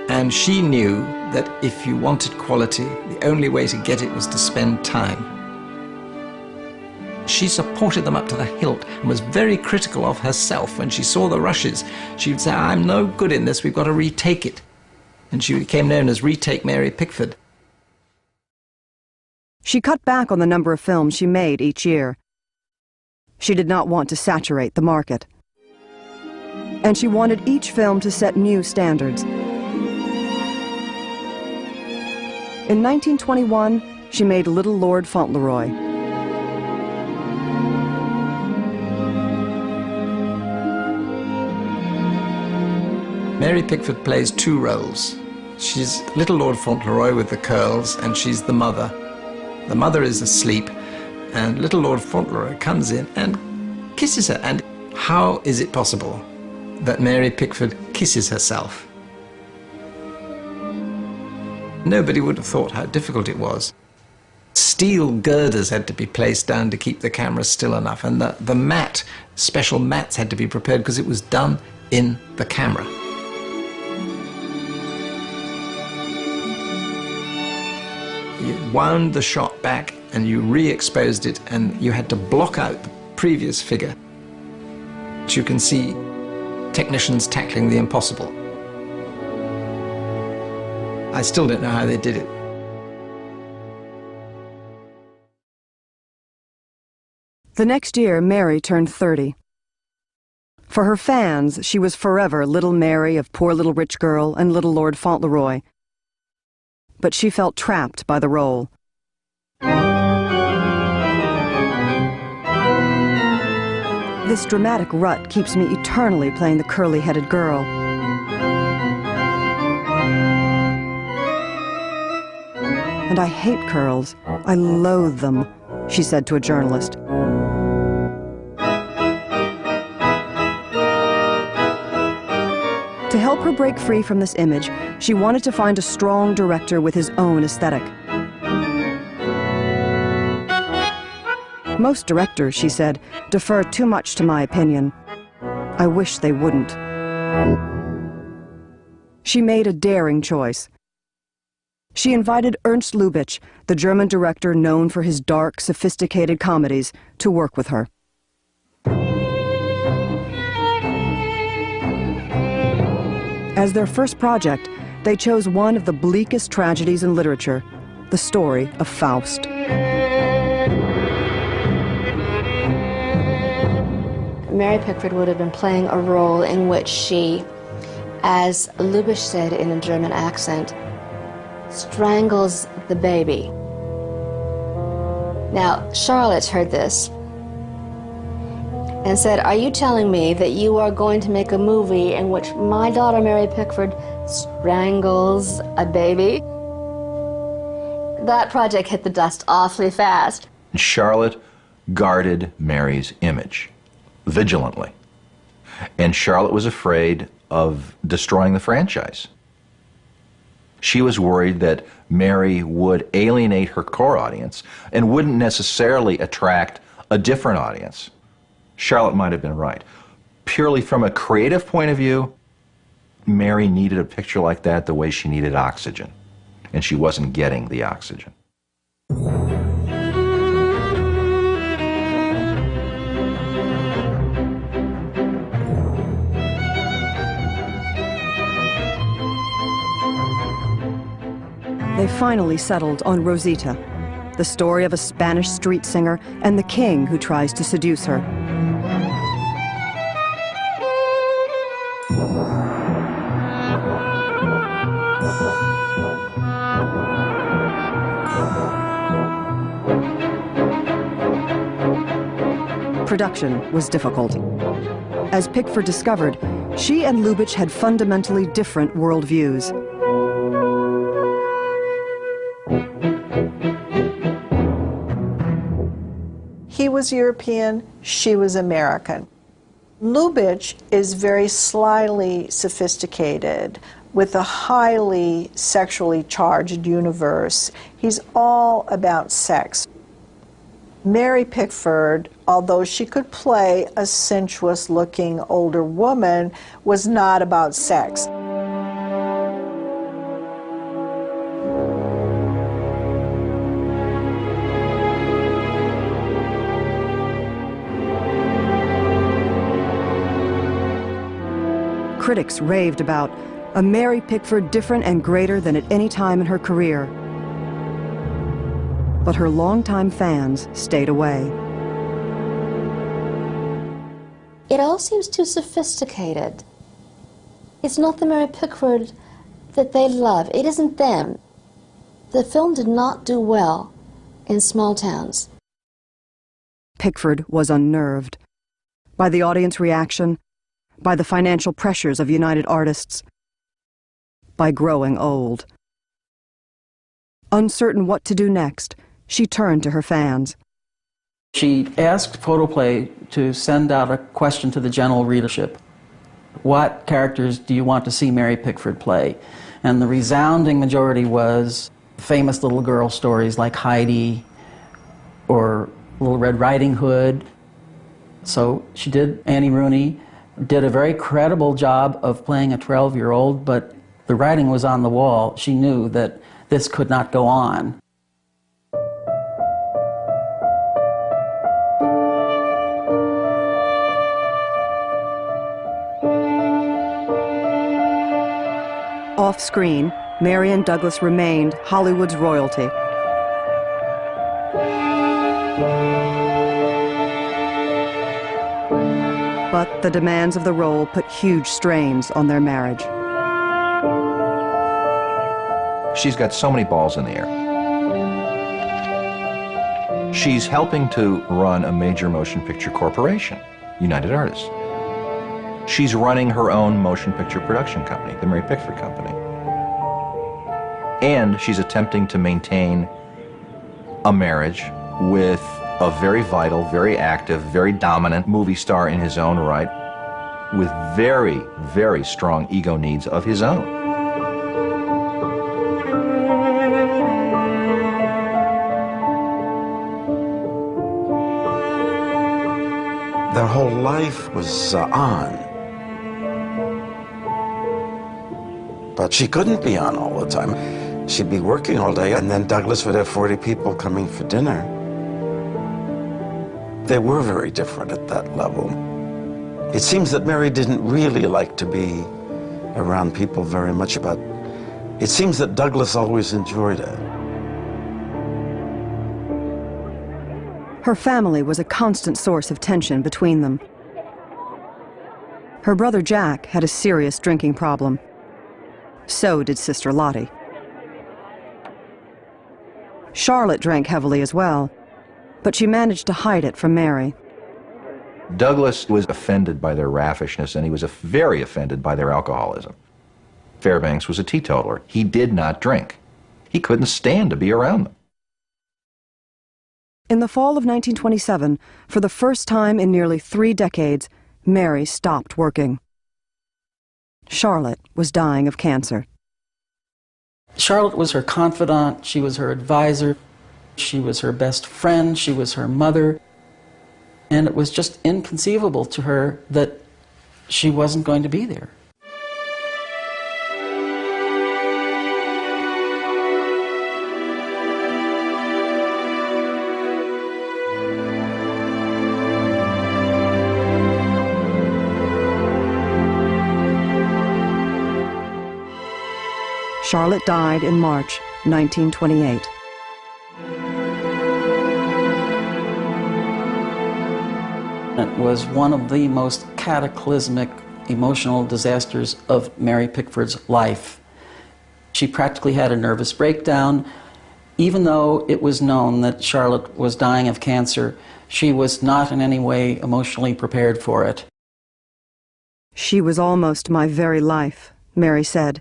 S13: and she knew that if you wanted quality, the only way to get it was to spend time. She supported them up to the hilt and was very critical of herself. When she saw the rushes, she would say, "I'm no good in this, we've got to retake it." And she became known as Retake Mary Pickford.
S5: She cut back on the number of films she made each year. She did not want to saturate the market. And she wanted each film to set new standards. In 1921, she made Little Lord Fauntleroy.
S13: Mary Pickford plays two roles. She's little Lord Fauntleroy with the curls, and she's the mother. The mother is asleep, and little Lord Fauntleroy comes in and kisses her. And how is it possible that Mary Pickford kisses herself? Nobody would have thought how difficult it was. Steel girders had to be placed down to keep the camera still enough, and the mat, special mats had to be prepared because it was done in the camera. You wound the shot back and you re-exposed it, and you had to block out the previous figure. You can see technicians tackling the impossible. I still don't know how they did it.
S5: The next year, Mary turned 30. For her fans, she was forever Little Mary of Poor Little Rich Girl and Little Lord Fauntleroy. But she felt trapped by the role. This dramatic rut keeps me eternally playing the curly-headed girl. And I hate curls. I loathe them, she said to a journalist. To help her break free from this image, she wanted to find a strong director with his own aesthetic. Most directors, she said, defer too much to my opinion. I wish they wouldn't. She made a daring choice. She invited Ernst Lubitsch, the German director known for his dark, sophisticated comedies, to work with her. As their first project, they chose one of the bleakest tragedies in literature, the story of Faust.
S6: Mary Pickford would have been playing a role in which she, as Lubitsch said in a German accent, strangles the baby. Now, Charlotte heard this and said, "Are you telling me that you are going to make a movie in which my daughter Mary Pickford strangles a baby?" That project hit the dust awfully fast.
S8: Charlotte guarded Mary's image vigilantly. And Charlotte was afraid of destroying the franchise. She was worried that Mary would alienate her core audience and wouldn't necessarily attract a different audience. Charlotte might have been right. Purely from a creative point of view, Mary needed a picture like that the way she needed oxygen, and she wasn't getting the oxygen.
S5: They finally settled on Rosita, the story of a Spanish street singer and the king who tries to seduce her. Production was difficult. As Pickford discovered, she and Lubitsch had fundamentally different worldviews.
S9: He was European, she was American. Lubitsch is very slyly sophisticated, with a highly sexually charged universe. He's all about sex. Mary Pickford, although she could play a sensuous-looking older woman, was not about sex.
S5: Critics raved about a Mary Pickford different and greater than at any time in her career. But her longtime fans stayed away.
S6: It all seems too sophisticated. It's not the Mary Pickford that they love. It isn't them. The film did not do well in small towns.
S5: Pickford was unnerved by the audience reaction, by the financial pressures of United Artists, by growing old. Uncertain what to do next, she turned to her fans.
S10: She asked Photoplay to send out a question to the general readership. What characters do you want to see Mary Pickford play? And the resounding majority was famous little girl stories like Heidi or Little Red Riding Hood. So she did Annie Rooney, did a very credible job of playing a 12-year-old, but the writing was on the wall. She knew that this could not go on.
S5: Off-screen, Marion Douglas remained Hollywood's royalty. But the demands of the role put huge strains on their marriage.
S8: She's got so many balls in the air. She's helping to run a major motion picture corporation, United Artists. She's running her own motion picture production company, the Mary Pickford Company. And she's attempting to maintain a marriage with a very vital, very active, very dominant movie star in his own right, with very, very strong ego needs of his own.
S14: Their whole life was on. But she couldn't be on all the time. She'd be working all day, and then Douglas would have 40 people coming for dinner. They were very different at that level. It seems that Mary didn't really like to be around people very much, but it seems that Douglas always enjoyed it.
S5: Her family was a constant source of tension between them. Her brother Jack had a serious drinking problem. So did sister Lottie. Charlotte drank heavily as well, but she managed to hide it from Mary.
S8: Douglas was offended by their raffishness, and he was very offended by their alcoholism. Fairbanks was a teetotaler. He did not drink. He couldn't stand to be around them.
S5: In the fall of 1927, for the first time in nearly 3 decades, Mary stopped working. Charlotte was dying of cancer.
S10: Charlotte was her confidant, she was her advisor, she was her best friend, she was her mother, and it was just inconceivable to her that she wasn't going to be there.
S5: Charlotte died in March 1928.
S10: It was one of the most cataclysmic emotional disasters of Mary Pickford's life. She practically had a nervous breakdown. Even though it was known that Charlotte was dying of cancer, she was not in any way emotionally prepared for it.
S5: She was almost my very life, Mary said.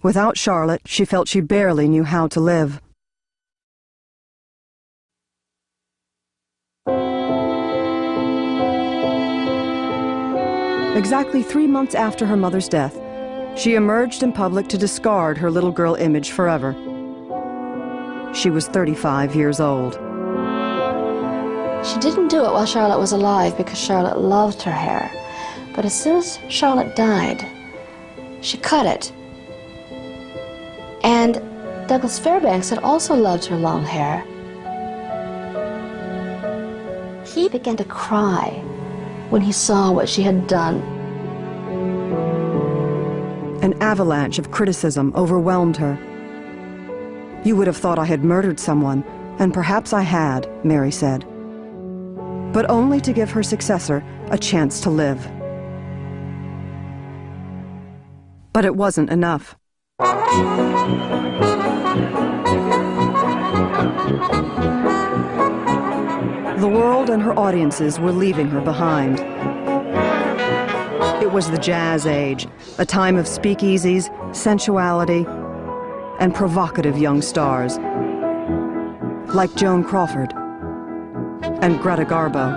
S5: Without Charlotte, she felt she barely knew how to live. Exactly 3 months after her mother's death, she emerged in public to discard her little girl image forever. She was 35 years old.
S6: She didn't do it while Charlotte was alive because Charlotte loved her hair. But as soon as Charlotte died, she cut it. And Douglas Fairbanks had also loved her long hair. He began to cry when he saw what she had done.
S5: An avalanche of criticism overwhelmed her. You would have thought I had murdered someone, and perhaps I had, Mary said. But only to give her successor a chance to live. But it wasn't enough. The world and her audiences were leaving her behind. It It was the jazz age, a time of speakeasies, sensuality, and provocative young stars, like Joan Crawford and Greta Garbo.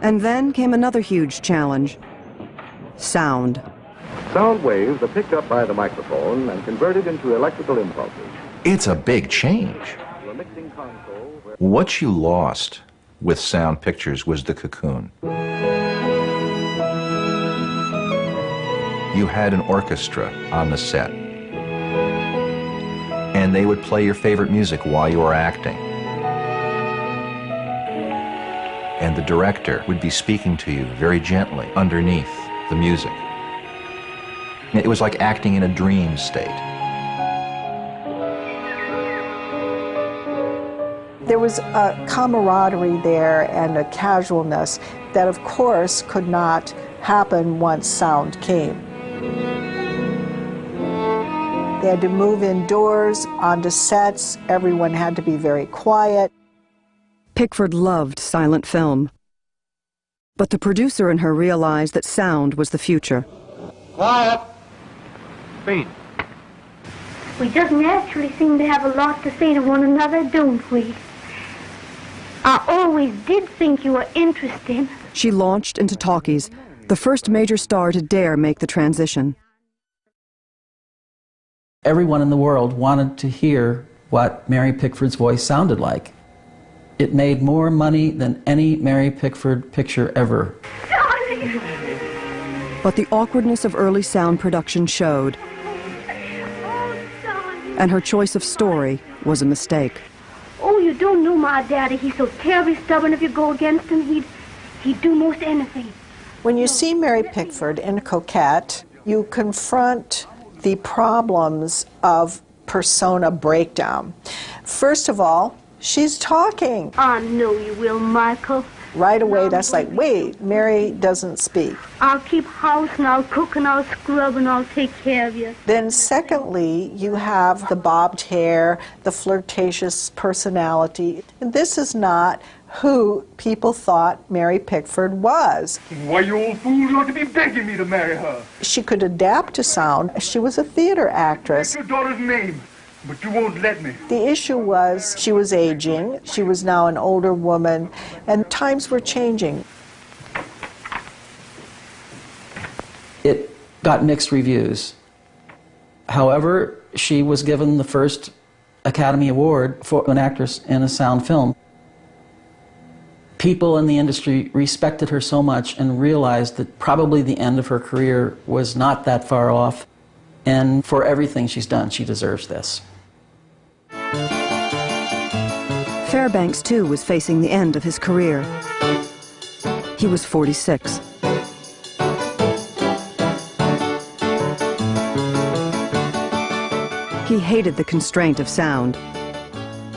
S5: And then came another huge challenge: sound.
S15: Sound waves are picked up by the microphone and converted into electrical impulses.
S8: It's a big change. What you lost with sound pictures was the cocoon. You had an orchestra on the set, and they would play your favorite music while you were acting. And the director would be speaking to you very gently underneath the music. It was like acting in a dream state.
S9: There was a camaraderie there and a casualness that, of course, could not happen once sound came. They had to move indoors, onto sets. Everyone had to be very quiet.
S5: Pickford loved silent film, but the producer in her realized that sound was the future.
S16: Quiet! Speed.
S17: We just naturally seem to have a lot to say to one another, don't we? I always did think you were interesting.
S5: She launched into talkies, the first major star to dare make the transition.
S10: Everyone in the world wanted to hear what Mary Pickford's voice sounded like. It made more money than any Mary Pickford picture ever.
S17: Darling!
S5: But the awkwardness of early sound production showed, and her choice of story was a mistake.
S17: Oh, you don't know my daddy. He's so terribly stubborn. If you go against him, he'd do most anything.
S9: When you see Mary Pickford in Coquette, you confront the problems of persona breakdown. First of all, she's talking.
S17: I know you will, Michael.
S9: Right away, that's like, wait, Mary doesn't speak.
S17: I'll keep house and I'll cook and I'll scrub and I'll take care of you.
S9: Then secondly, you have the bobbed hair, the flirtatious personality. And this is not who people thought Mary Pickford was.
S16: Why, you old fool, you ought to be begging me to marry her.
S9: She could adapt to sound. She was a theater actress.
S16: What's your daughter's name? But you won't let me.
S9: The issue was she was aging. She was now an older woman, and times were changing.
S10: It got mixed reviews. However, she was given the first Academy Award for an actress in a sound film. People in the industry respected her so much and realized that probably the end of her career was not that far off. And for everything she's done, she deserves this.
S5: Fairbanks, too, was facing the end of his career. He was 46. He hated the constraint of sound,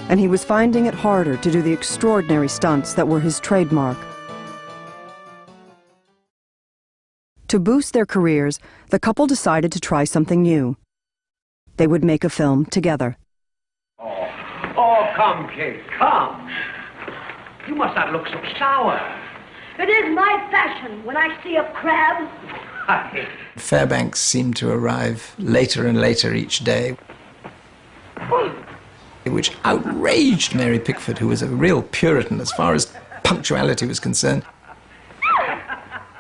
S5: and he was finding it harder to do the extraordinary stunts that were his trademark. To boost their careers, the couple decided to try something new. They would make a film together.
S18: Oh, come, Kate, come. You must not look so sour.
S17: It is my fashion when I see a crab.
S13: Fairbanks seemed to arrive later and later each day, which outraged Mary Pickford, who was a real Puritan as far as punctuality was concerned.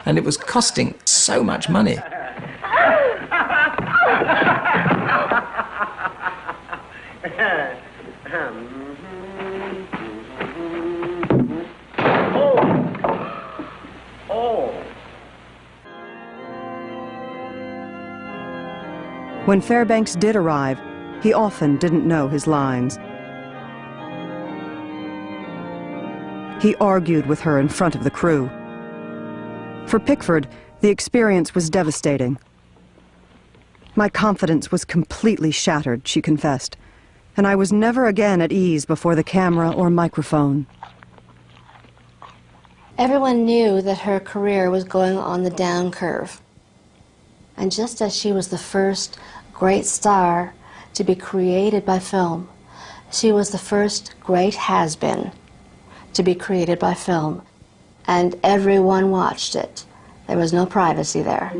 S13: And it was costing so much money.
S5: When Fairbanks did arrive, he often didn't know his lines. He argued with her in front of the crew. For Pickford, the experience was devastating. My confidence was completely shattered, she confessed, and I was never again at ease before the camera or microphone.
S6: Everyone knew that her career was going on the down curve. And just as she was the first great star to be created by film, she was the first great has-been to be created by film. and everyone watched it. There was no privacy there.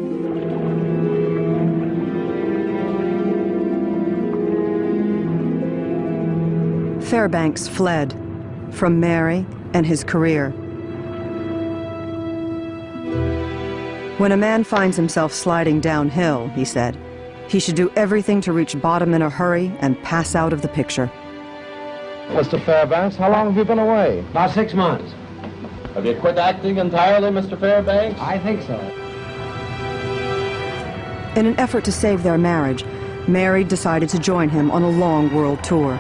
S5: Fairbanks fled from Mary and his career. When a man finds himself sliding downhill, he said, he should do everything to reach bottom in a hurry and pass out of the picture.
S19: Mr. Fairbanks, how long have you been away?
S18: About 6 months.
S19: Have you quit acting entirely, Mr. Fairbanks?
S18: I think so.
S5: In an effort to save their marriage, Mary decided to join him on a long world tour.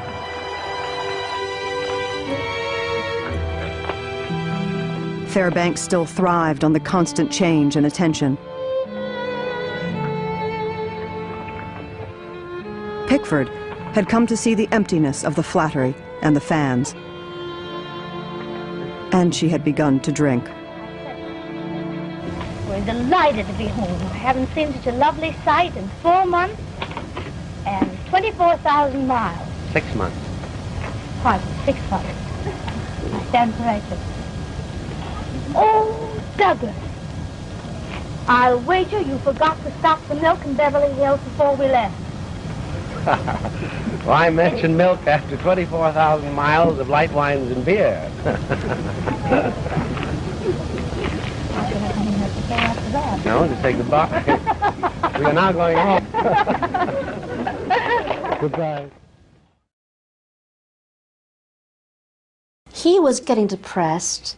S5: Fairbanks still thrived on the constant change and attention. Pickford had come to see the emptiness of the flattery and the fans. And she had begun to drink.
S17: We're delighted to be home. I haven't seen such a lovely sight in 4 months and 24,000 miles.
S18: 6 months.
S17: Pardon, 6 months. I stand corrected. Oh, Douglas. I'll wager you forgot to stop the milk in Beverly Hills before we left.
S18: Why mention milk after 24,000 miles of light wines and beer? No, just take the box. We are now going home. Goodbye.
S6: He was getting depressed,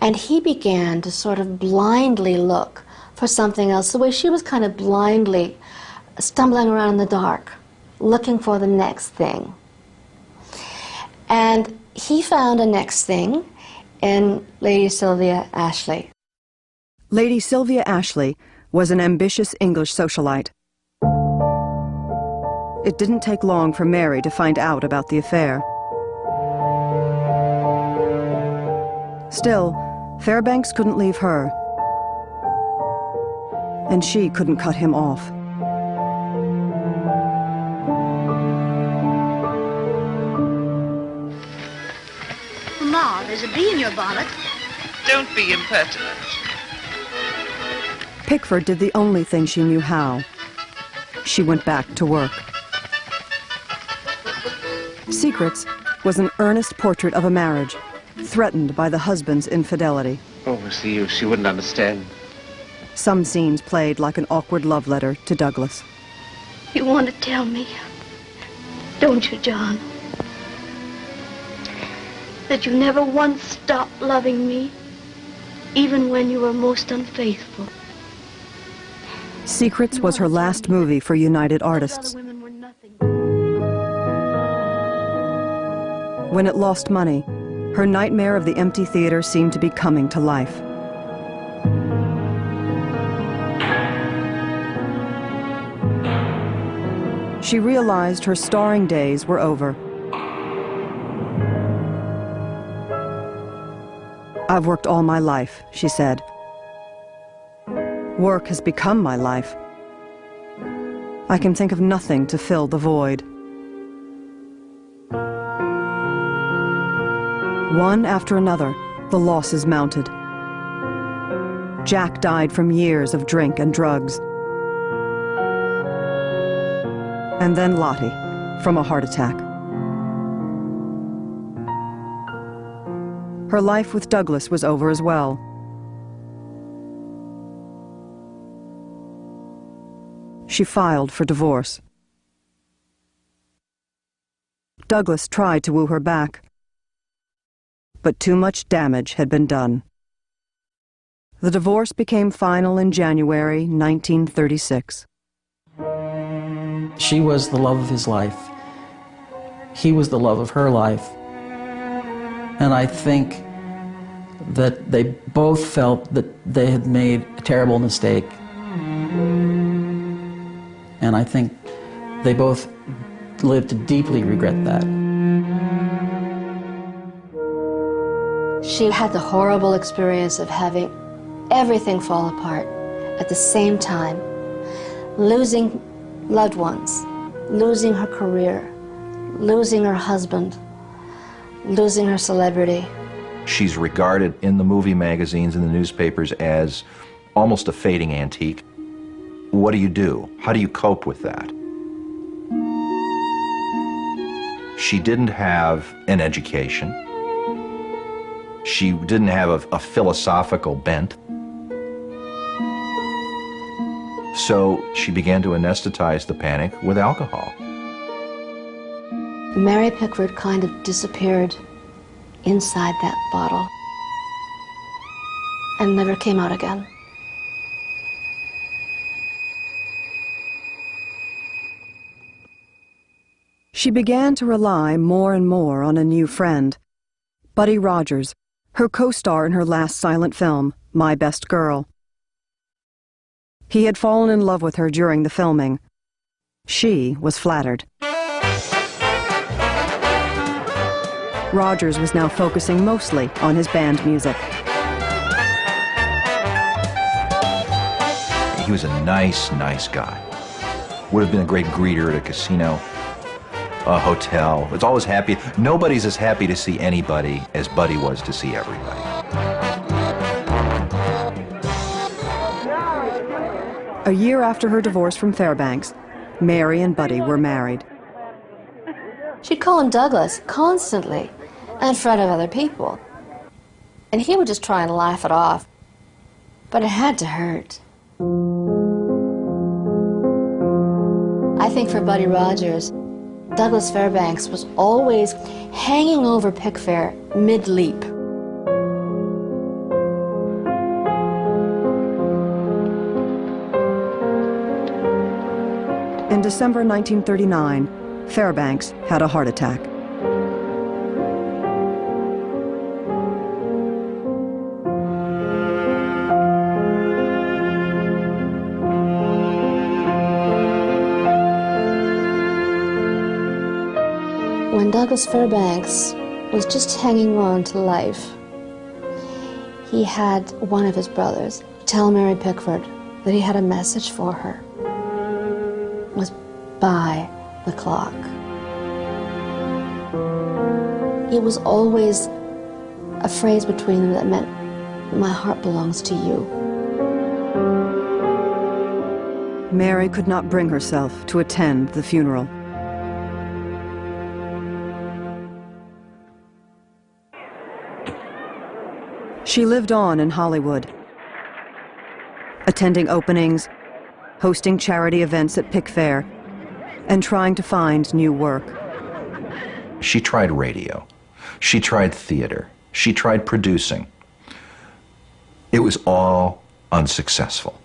S6: and he began to sort of blindly look for something else, the way she was kind of blindly stumbling around in the dark, looking for the next thing. And he found a next thing in Lady Sylvia Ashley.
S5: Lady Sylvia Ashley was an ambitious English socialite. It didn't take long for Mary to find out about the affair. Still, Fairbanks couldn't leave her, and she couldn't cut him off.
S17: Ma, there's a bee in your bonnet.
S20: Don't be impertinent.
S5: Pickford did the only thing she knew how. She went back to work. Secrets was an earnest portrait of a marriage, threatened by the husband's infidelity.
S18: Oh, what's the use? She wouldn't understand.
S5: Some scenes played like an awkward love letter to Douglas.
S17: You want to tell me, don't you, John? That you never once stopped loving me, even when you were most unfaithful.
S5: Secrets was her last movie for United Artists. When it lost money, her nightmare of the empty theater seemed to be coming to life. She realized her starring days were over. I've worked all my life, she said. Work has become my life. I can think of nothing to fill the void. One after another, the losses mounted. Jack died from years of drink and drugs. And then Lottie, from a heart attack. Her life with Douglas was over as well. She filed for divorce. Douglas tried to woo her back, but too much damage had been done. The divorce became final in January 1936.
S10: She was the love of his life. He was the love of her life. And I think that they both felt that they had made a terrible mistake. And I think they both lived to deeply regret that.
S6: She had the horrible experience of having everything fall apart at the same time, losing loved ones, losing her career, losing her husband, losing her celebrity.
S8: She's regarded in the movie magazines and the newspapers as almost a fading antique. What do? How do you cope with that? She didn't have an education. She didn't have a philosophical bent. So she began to anesthetize the panic with alcohol.
S6: Mary Pickford kind of disappeared inside that bottle and never came out again.
S5: She began to rely more and more on a new friend, Buddy Rogers, her co-star in her last silent film, My Best Girl. He had fallen in love with her during the filming. She was flattered. Rogers was now focusing mostly on his band music.
S8: He was a nice guy. Would have been a great greeter at a casino, a hotel. Was always happy. Nobody's as happy to see anybody as Buddy was to see everybody.
S5: A year after her divorce from Fairbanks, Mary and Buddy were married.
S6: She'd call him Douglas constantly in front of other people. And he would just try and laugh it off. But it had to hurt. I think for Buddy Rogers, Douglas Fairbanks was always hanging over Pickford mid-leap.
S5: In December 1939, Fairbanks had a heart attack.
S6: When Douglas Fairbanks was just hanging on to life, he had one of his brothers tell Mary Pickford that he had a message for her. It was by the clock. It was always a phrase between them that meant, my heart belongs to you.
S5: Mary could not bring herself to attend the funeral. She lived on in Hollywood, attending openings, hosting charity events at Pick Fair, and trying to find new work.
S8: She tried radio. She tried theater. She tried producing. It was all unsuccessful.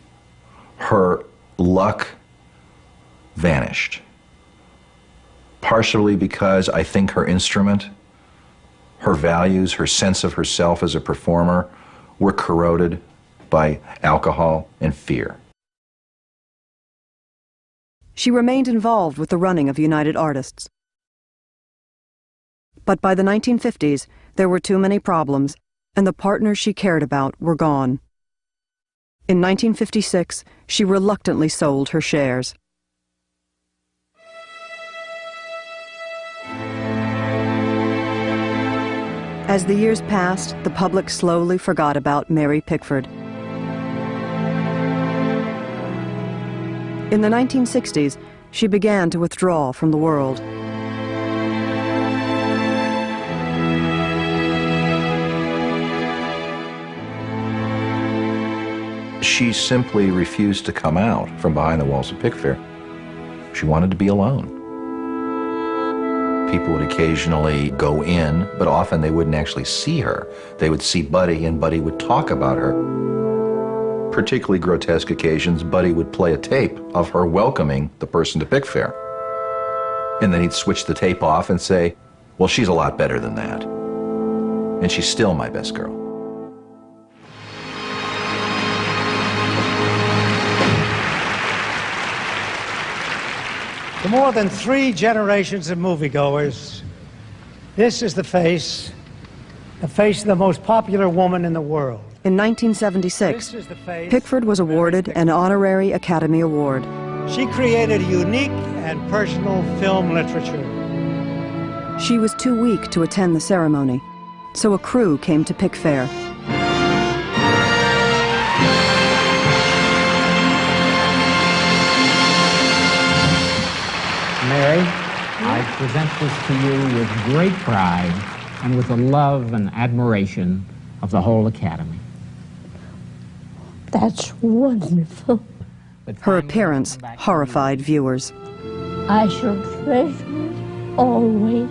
S8: Her luck vanished. Partially because I think her instrument, her values, her sense of herself as a performer were corroded by alcohol and fear.
S5: She remained involved with the running of United Artists. But by the 1950s, there were too many problems, and the partners she cared about were gone. In 1956, she reluctantly sold her shares. As the years passed, the public slowly forgot about Mary Pickford. In the 1960s, she began to withdraw from the world.
S8: She simply refused to come out from behind the walls of Pickford. She wanted to be alone. People would occasionally go in, but often they wouldn't actually see her. They would see Buddy, and Buddy would talk about her. Particularly grotesque occasions, Buddy would play a tape of her welcoming the person to Pickford. And then he'd switch the tape off and say, well, she's a lot better than that. And she's still my best girl.
S21: For more than 3 generations of moviegoers, this is the face of the most popular woman in the world.
S5: In 1976, Pickford was awarded an honorary Academy Award.
S21: She created a unique and personal film literature.
S5: She was too weak to attend the ceremony, so a crew came to Pickford.
S2: Mary, I present this to you with great pride and with the love and admiration of the whole Academy.
S12: That's wonderful.
S5: Her appearance horrified viewers.
S12: I shall treasure it always.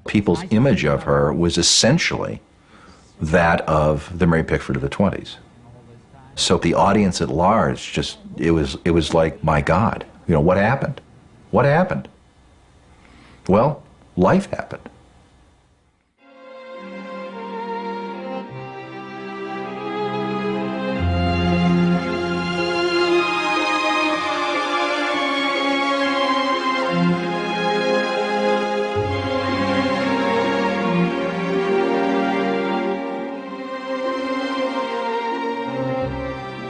S8: People's image of her was essentially that of the Mary Pickford of the 20s. So the audience at large just, it was like, my God, you know, what happened? What happened? Well, life happened.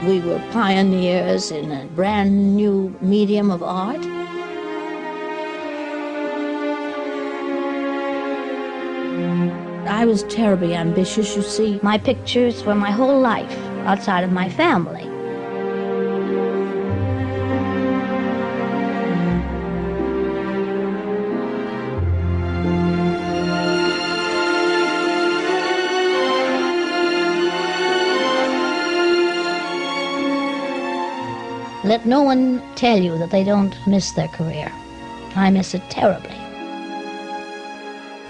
S12: We were pioneers in a brand new medium of art. I was terribly ambitious, you see. My pictures were my whole life outside of my family. Let no one tell you that they don't miss their career. I miss it terribly.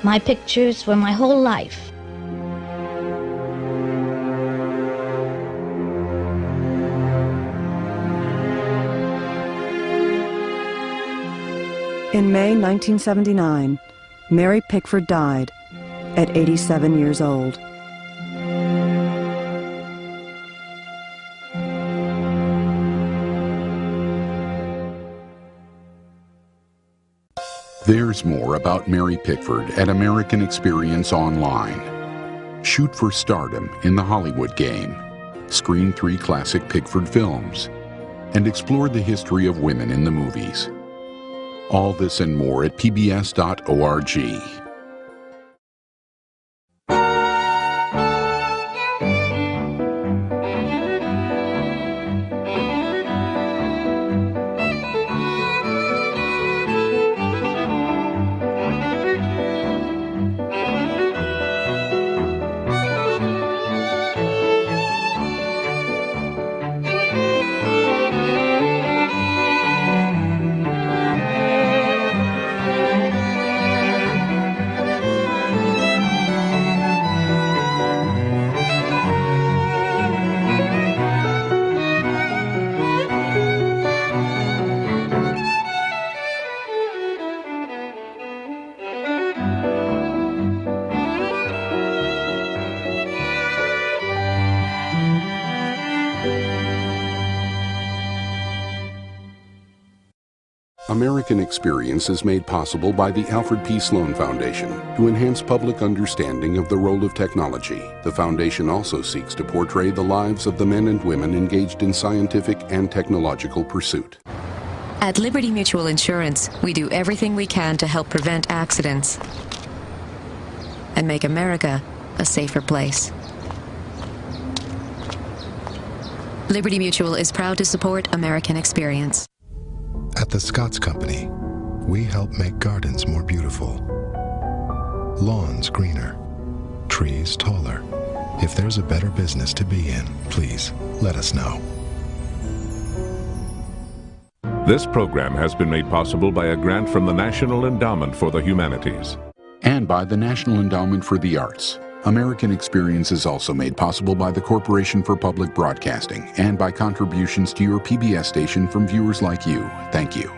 S12: My pictures were my whole life.
S5: In May 1979, Mary Pickford died at 87 years old.
S1: There's more about Mary Pickford at American Experience Online. Shoot for stardom in the Hollywood game. Screen 3 classic Pickford films. And explore the history of women in the movies. All this and more at pbs.org. American Experience is made possible by the Alfred P. Sloan Foundation to enhance public understanding of the role of technology. The foundation also seeks to portray the lives of the men and women engaged in scientific and technological pursuit.
S3: At Liberty Mutual Insurance, we do everything we can to help prevent accidents and make America a safer place. Liberty Mutual is proud to support American Experience.
S22: At the Scotts Company, we help make gardens more beautiful, lawns greener, trees taller. If there's a better business to be in, please let us know.
S4: This program has been made possible by a grant from the National Endowment for the Humanities.
S1: And by the National Endowment for the Arts. American Experience is also made possible by the Corporation for Public Broadcasting and by contributions to your PBS station from viewers like you. Thank you.